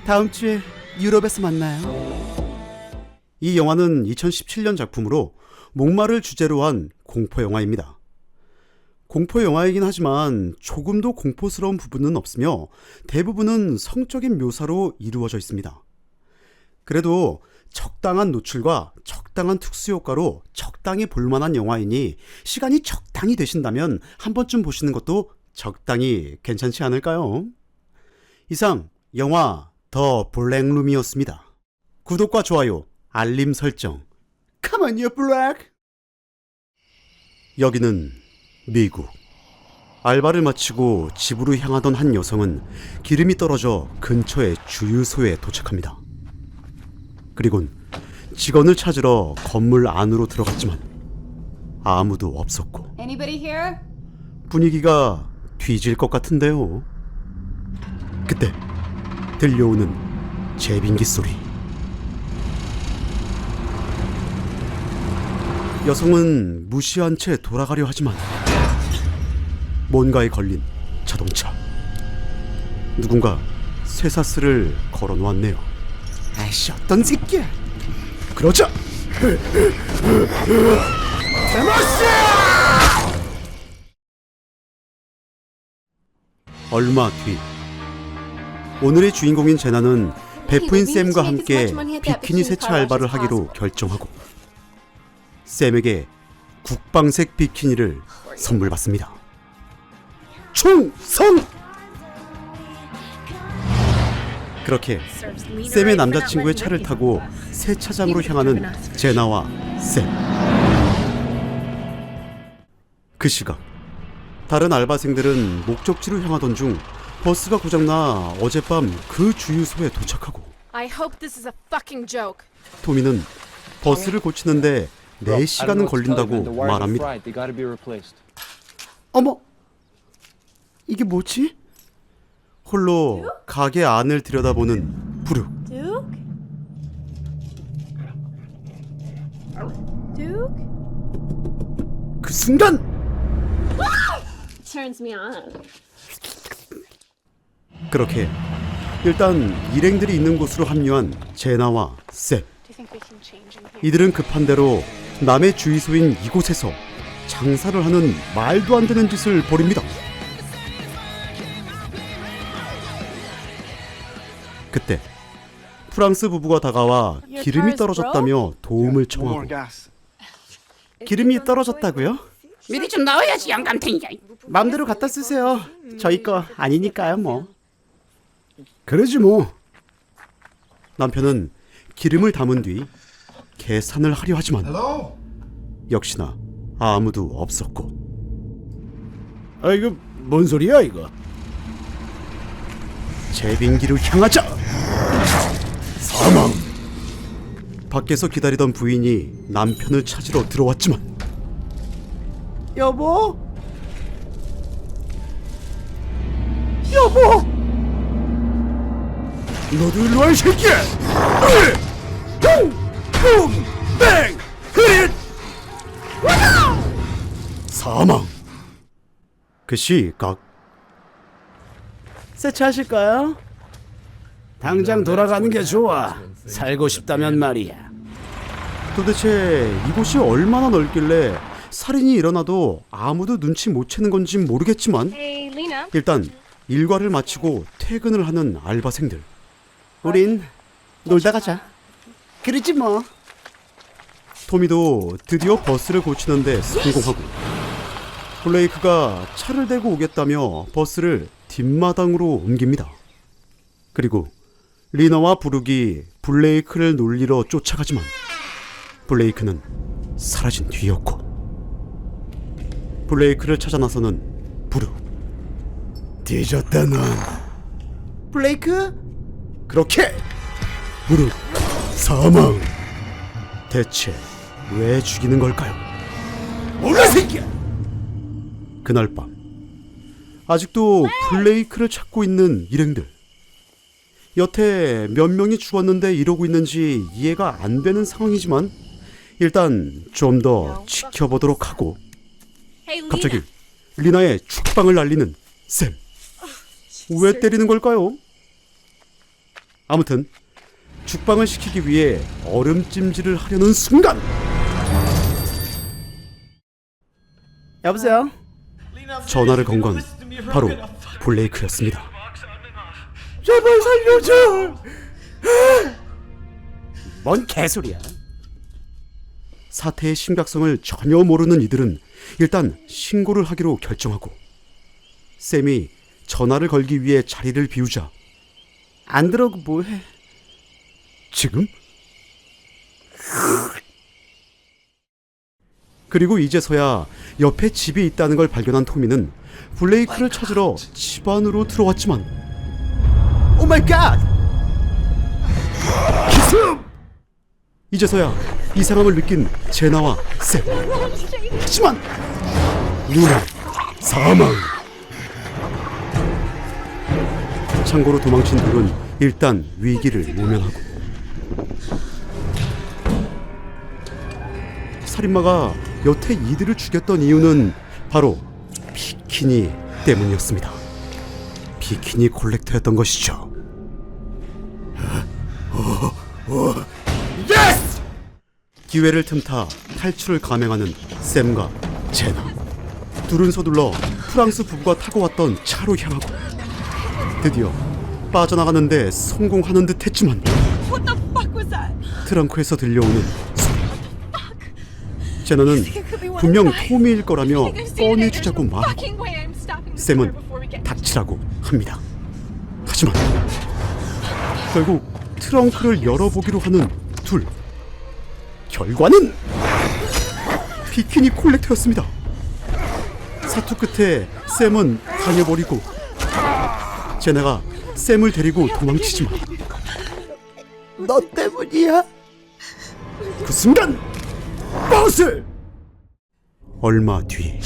다음 주에 유럽에서 만나요. 이 영화는 2017년 작품으로 목마를 주제로 한 공포 영화입니다. 공포 영화이긴 하지만 조금도 공포스러운 부분은 없으며 대부분은 성적인 묘사로 이루어져 있습니다. 그래도 적당한 노출과 적당한 특수효과로 적당히 볼만한 영화이니 시간이 적당히 되신다면 한 번쯤 보시는 것도 적당히 괜찮지 않을까요? 이상 영화 더 블랙룸이었습니다. 구독과 좋아요, 알림 설정. Come on, you black! 여기는 미국. 알바를 마치고 집으로 향하던 한 여성은 기름이 떨어져 근처의 주유소에 도착합니다. 그리곤 직원을 찾으러 건물 안으로 들어갔지만 아무도 없었고 Anybody here? 분위기가 뒤질 것 같은데요. 그때 들려오는 제빙기 소리. 여성은 무시한 채 돌아가려 하지만 뭔가에 걸린 자동차. 누군가 쇠사슬을 걸어놓았네요. 아이씨, 어떤 새끼야. 그러자 데모스! 얼마 뒤 오늘의 주인공인 제나는 베프인 샘과 함께 비키니 세차 알바를 하기로 결정하고 샘에게 국방색 비키니를 선물 받습니다. 충성! 그렇게 샘의 남자친구의 차를 타고 세차장으로 향하는 제나와 샘. 그 시각 다른 알바생들은 목적지로 향하던 중 버스가 고장나 어젯밤 그 주유소에 도착하고 I hope this is a fucking joke. 토미는 버스를 고치는데 4시간은 걸린다고 말합니다. 어머, 이게 뭐지? 홀로 가게 안을 들여다보는 브룩. Duke? Duke? 그 순간 Turns me on. 그렇게 일단 일행들이 있는 곳으로 합류한 제나와 샘. 이들은 급한 대로 남의 주유소인 이곳에서 장사를 하는 말도 안 되는 짓을 벌입니다. 그때 프랑스 부부가 다가와 기름이 떨어졌다며 도움을 청하고. 기름이 떨어졌다고요? 미리 좀 넣어야지, 영감탱이가. 마음대로 갖다 쓰세요. 저희 거 아니니까요, 뭐. 그러지 뭐. 남편은 기름을 담은 뒤 계산을 하려 하지만 역시나 아무도 없었고. 아, 이거 뭔 소리야 이거? 제빙기를 향하자. 사망. 밖에서 기다리던 부인이 남편을 찾으러 들어왔지만 여보? 여보! 너도 일로 와, 이 새끼야! 뿡! 뱅! 흐릿! 사망! 그 시각 세차하실까요? 당장 돌아가는 게 좋아. 살고 싶다면 말이야. 도대체 이곳이 얼마나 넓길래 살인이 일어나도 아무도 눈치 못 채는 건지 모르겠지만 Hey, Lena. 일단 일과를 마치고 퇴근을 하는 알바생들. 우린 놀다 가자. 그러지 뭐. 토미도 드디어 버스를 고치는데 성공하고 블레이크가 차를 대고 오겠다며 버스를 뒷마당으로 옮깁니다. 그리고 리너와 브룩이 블레이크를 놀리러 쫓아가지만 블레이크는 사라진 뒤였고 블레이크를 찾아 나서는 브룩. 뒤졌다 넌. 블레이크? 그렇게 무릎 사망. 대체 왜 죽이는 걸까요? 몰라 새끼야. 그날 밤 아직도 블레이크를 찾고 있는 일행들. 여태 몇 명이 죽었는데 이러고 있는지 이해가 안 되는 상황이지만 일단 좀 더 지켜보도록 하고. Hey, Lena. 갑자기 리나의 축방을 날리는 샘. 왜 때리는 걸까요? 아무튼 죽방을 시키기 위해 얼음찜질을 하려는 순간. 여보세요? 전화를 건 건 바로 블레이크였습니다. 제발 살려줘! 뭔 개소리야. 사태의 심각성을 전혀 모르는 이들은 일단 신고를 하기로 결정하고, 샘이 전화를 걸기 위해 자리를 비우자 안 들어오고 뭐해? 지금? 그리고 이제서야 옆에 집이 있다는 걸 발견한 토미는 블레이크를 찾으러 집 안으로 들어왔지만, 오 마이 갓! 기습! 이제서야 이상함을 느낀 제나와 샘. 하지만 루나 사망. 창고로 도망친 둘은 일단 위기를 모면하고, 살인마가 여태 이들을 죽였던 이유는 바로 비키니 때문이었습니다. 비키니 콜렉터였던 것이죠. 예스! 기회를 틈타 탈출을 감행하는 샘과 제나. 둘은 서둘러 프랑스 부부가 타고 왔던 차로 향하고 드디어 빠져나가는데 성공하는 듯 했지만 트렁크에서 들려오는 소리. 제나는 분명 토미일 거라며 꺼내주자고 말하고 샘은 닥치라고 합니다. 하지만 결국 트렁크를 열어보기로 하는 둘. 결과는 비키니 콜렉터였습니다. 사투 끝에 샘은 다녀버리고 제나가 샘을 데리고 도망치지만, 너 때문이야. 그 순간 버스! 얼마 뒤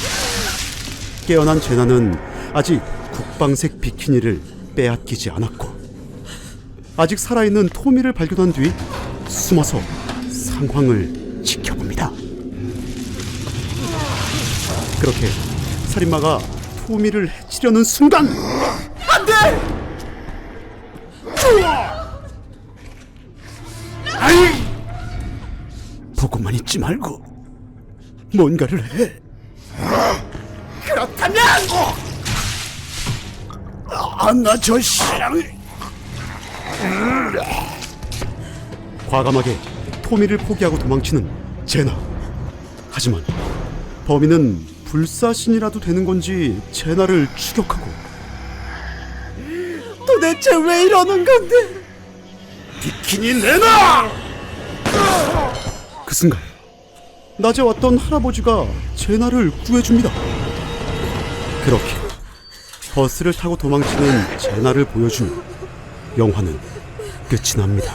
깨어난 제나는 아직 국방색 비키니를 빼앗기지 않았고, 아직 살아있는 토미를 발견한 뒤 숨어서 상황을 지켜봅니다. 그렇게 살인마가 토미를 해치려는 순간, 안돼! 아이! 보고만 있지 말고 뭔가를 해. 그렇다면 나 저 씨랑을. 과감하게 토미를 포기하고 도망치는 제나. 하지만 범인은 불사신이라도 되는 건지 제나를 추격하고, 도대체 왜 이러는 건데? 비키니 내놔! 그 순간 낮에 왔던 할아버지가 제나를 구해줍니다. 그렇게 버스를 타고 도망치는 제나를 보여주며 영화는 끝이 납니다.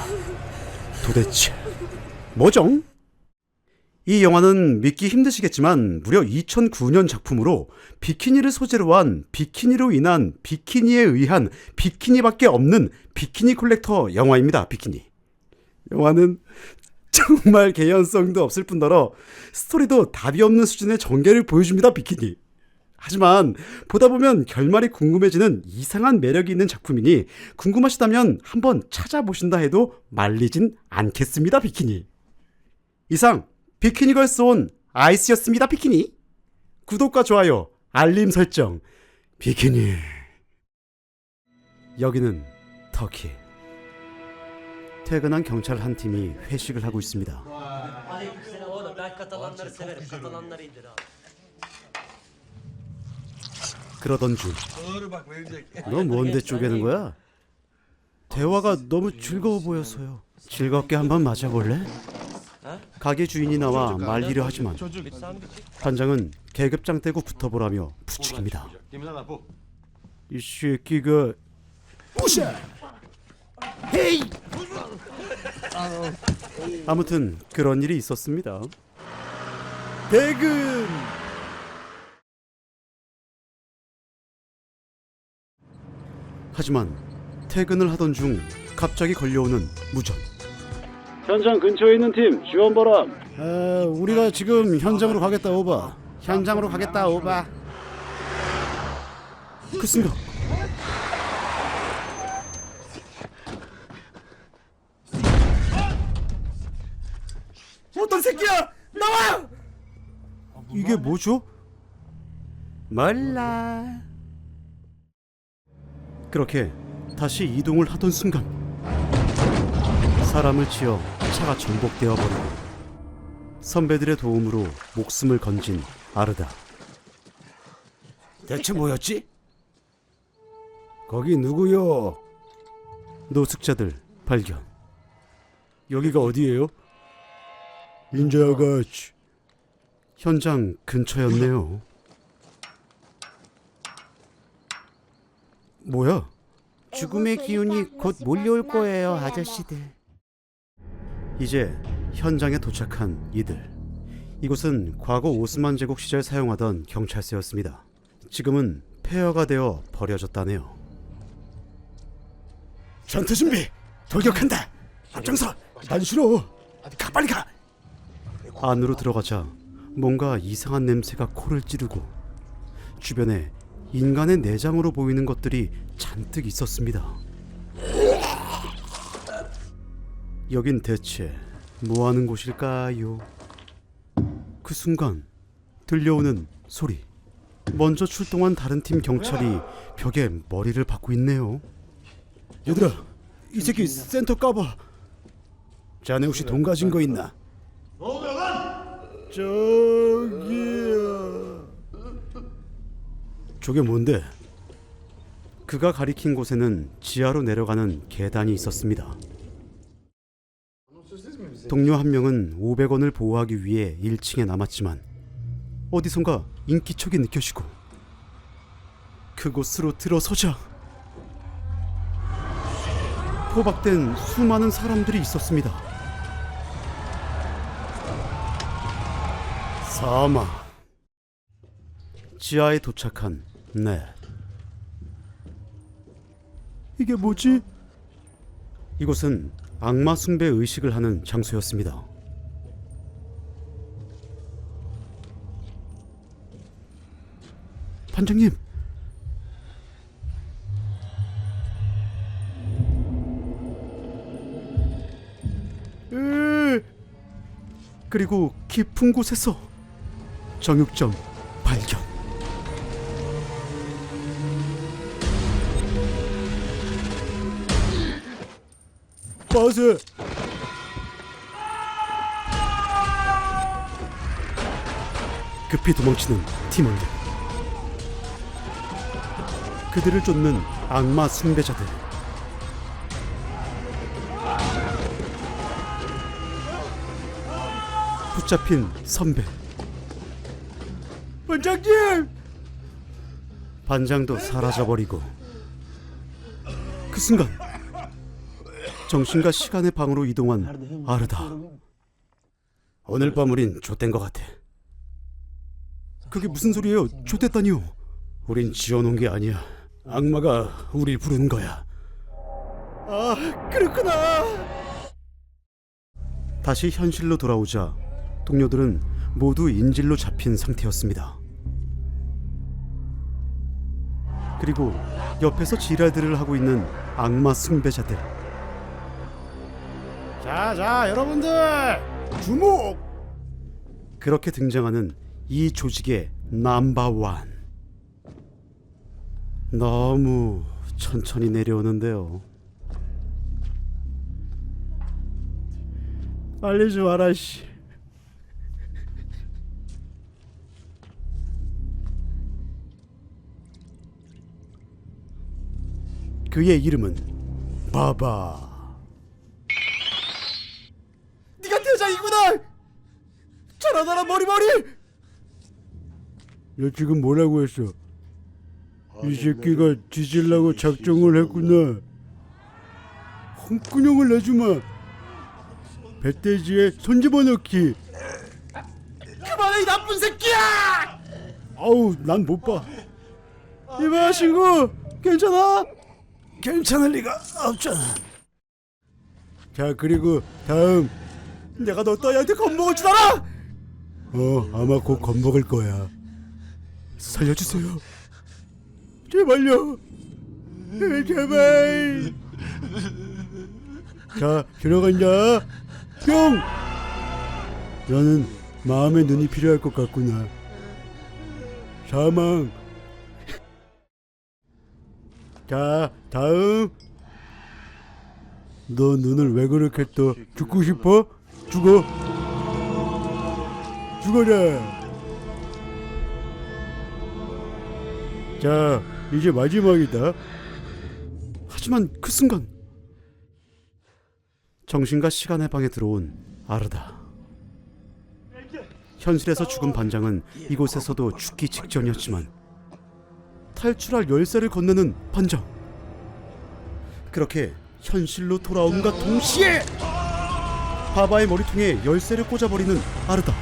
도대체 뭐죠? 이 영화는 믿기 힘드시겠지만 무려 2009년 작품으로 비키니를 소재로 한 비키니로 인한 비키니에 의한 비키니밖에 없는 비키니 콜렉터 영화입니다. 비키니. 영화는 정말 개연성도 없을 뿐더러 스토리도 답이 없는 수준의 전개를 보여줍니다. 비키니. 하지만 보다 보면 결말이 궁금해지는 이상한 매력이 있는 작품이니 궁금하시다면 한번 찾아보신다 해도 말리진 않겠습니다. 비키니. 이상 비키니걸스 온 아이스였습니다. 비키니. 구독과 좋아요, 알림 설정. 비키니. 여기는 터키. 퇴근한 경찰 한 팀이 회식을 하고 있습니다. 그러던 중, 너 뭔데 쪼개는 거야? 대화가 너무 즐거워 보여서요. 즐겁게 한번 맞아볼래? 가게 주인이 나와 말리려 하지만 반장은 계급장 떼고 붙어보라며 부추깁니다. 이 새끼가 부샤. 헤이. 아무튼 그런 일이 있었습니다. 대근. 하지만 퇴근을 하던 중 갑자기 걸려오는 무전. 현장 근처에 있는 팀 지원 바람. 우리가 지금 현장으로 가겠다 오바. 현장으로 가겠다 오바. 그 순간 어떤 새끼야? 나와! 이게 뭐죠? 몰라. 그렇게 다시 이동을 하던 순간 사람을 치어 차가 전복되어 버리고 선배들의 도움으로 목숨을 건진 아르다. 대체 뭐였지? 거기 누구요? 노숙자들 발견. 여기가 어디예요? 인자아가씨. 현장 근처였네요. 뭐야? 죽음의 기운이 곧 몰려올 거예요, 아저씨들. 이제 현장에 도착한 이들. 이곳은 과거 오스만 제국 시절 사용하던 경찰서였습니다. 지금은 폐허가 되어 버려졌다네요. 전투 준비. 돌격한다. 앞장서. 난 싫어. 가 빨리 가. 안으로 들어가자 뭔가 이상한 냄새가 코를 찌르고 주변에 인간의 내장으로 보이는 것들이 잔뜩 있었습니다. 여긴 대체 뭐 하는 곳일까요? 그 순간 들려오는 소리. 먼저 출동한 다른 팀 경찰이 벽에 머리를 박고 있네요. 얘들아, 이 새끼 센터 까봐. 자네 혹시 돈 가진 거 있나? 저기야. 저게 뭔데? 그가 가리킨 곳에는 지하로 내려가는 계단이 있었습니다. 동료 한 명은 500원을 보호하기 위해 1층에 남았지만 어디선가 인기척이 느껴지고 그곳으로 들어서자 포박된 수많은 사람들이 있었습니다. 사망. 지하에 도착한 넷. 이게 뭐지? 이곳은 악마 숭배 의식을 하는 장소였습니다. 반장님. 그리고 깊은 곳에서 정육점 발견. 버스. 급히 도망치는 팀원들. 그들을 쫓는 악마 숭배자들. 붙잡힌 선배. 반장님. 반장도 사라져버리고 그 순간 정신과 시간의 방으로 이동한 아르다. 오늘 밤 우린 좆된 것 같아. 그게 무슨 소리예요? 좆됐다니요. 우린 지어놓은 게 아니야. 악마가 우릴 부른 거야. 아, 그렇구나. 다시 현실로 돌아오자 동료들은 모두 인질로 잡힌 상태였습니다. 그리고 옆에서 지랄들을 하고 있는 악마 숭배자들. 자, 여러분들 주목. 그렇게 등장하는 이 조직의 넘버원. 너무 천천히 내려오는데요. 알리지 마라 씨. 그의 이름은 바바. 네가 대장이구나. 잘하더라 머리. 너 지금 뭐라고 했어? 이 새끼가 뒤질라고 작정을 했구나. 홍군형을 내주마. 배돼지에 손 집어넣기. 그만해 이 나쁜 새끼야! 아우 난 못 봐. 이봐 친구 괜찮아? 괜찮을 리가 없잖아. 자 그리고 다음 내가 너 따위한테 겁먹을 줄 알아? 아마 곧 겁먹을 거야. 살려주세요. 제발요. 제발. 자 들어간다. 뿅. 너는 마음의 눈이 필요할 것 같구나. 사망. 자 다음. 너 눈을 왜 그렇게 떠? 죽고 싶어? 죽어. 죽어라. 자 이제 마지막이다. 하지만 그 순간 정신과 시간의 방에 들어온 아르다. 현실에서 죽은 반장은 이곳에서도 죽기 직전이었지만 탈출할 열쇠를 건네는 반장. 그렇게 현실로 돌아옴과 동시에 바바의 머리통에 열쇠를 꽂아버리는 아르다.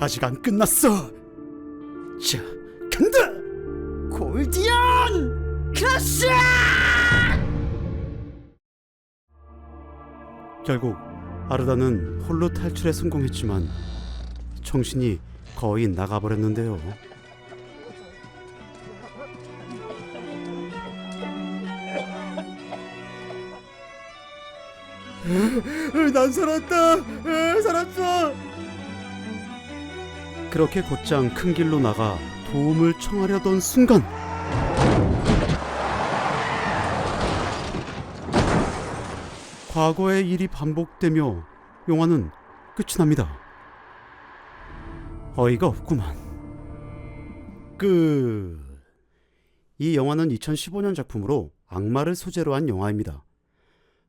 아직 안 끝났어. 자, 간다! 골디언 크러쉬! 결국 아르다는 홀로 탈출에 성공했지만 정신이 거의 나가버렸는데요. 난 살았다. 살았어. 그렇게 곧장 큰 길로 나가 도움을 청하려던 순간 과거의 일이 반복되며 영화는 끝이 납니다. 어이가 없구만. 이 영화는 2015년 작품으로 악마를 소재로 한 영화입니다.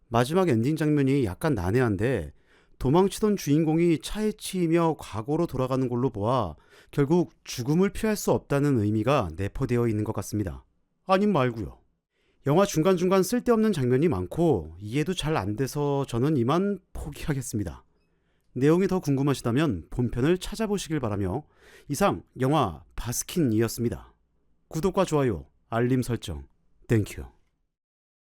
마지막 엔딩 장면이 약간 난해한데 도망치던 주인공이 차에 치이며 과거로 돌아가는 걸로 보아 결국 죽음을 피할 수 없다는 의미가 내포되어 있는 것 같습니다. 아님 말고요. 영화 중간중간 쓸데없는 장면이 많고 이해도 잘 안 돼서 저는 이만 포기하겠습니다. 내용이 더 궁금하시다면 본편을 찾아보시길 바라며 이상 영화 바스킨이었습니다. 구독과 좋아요, 알림 설정, 땡큐.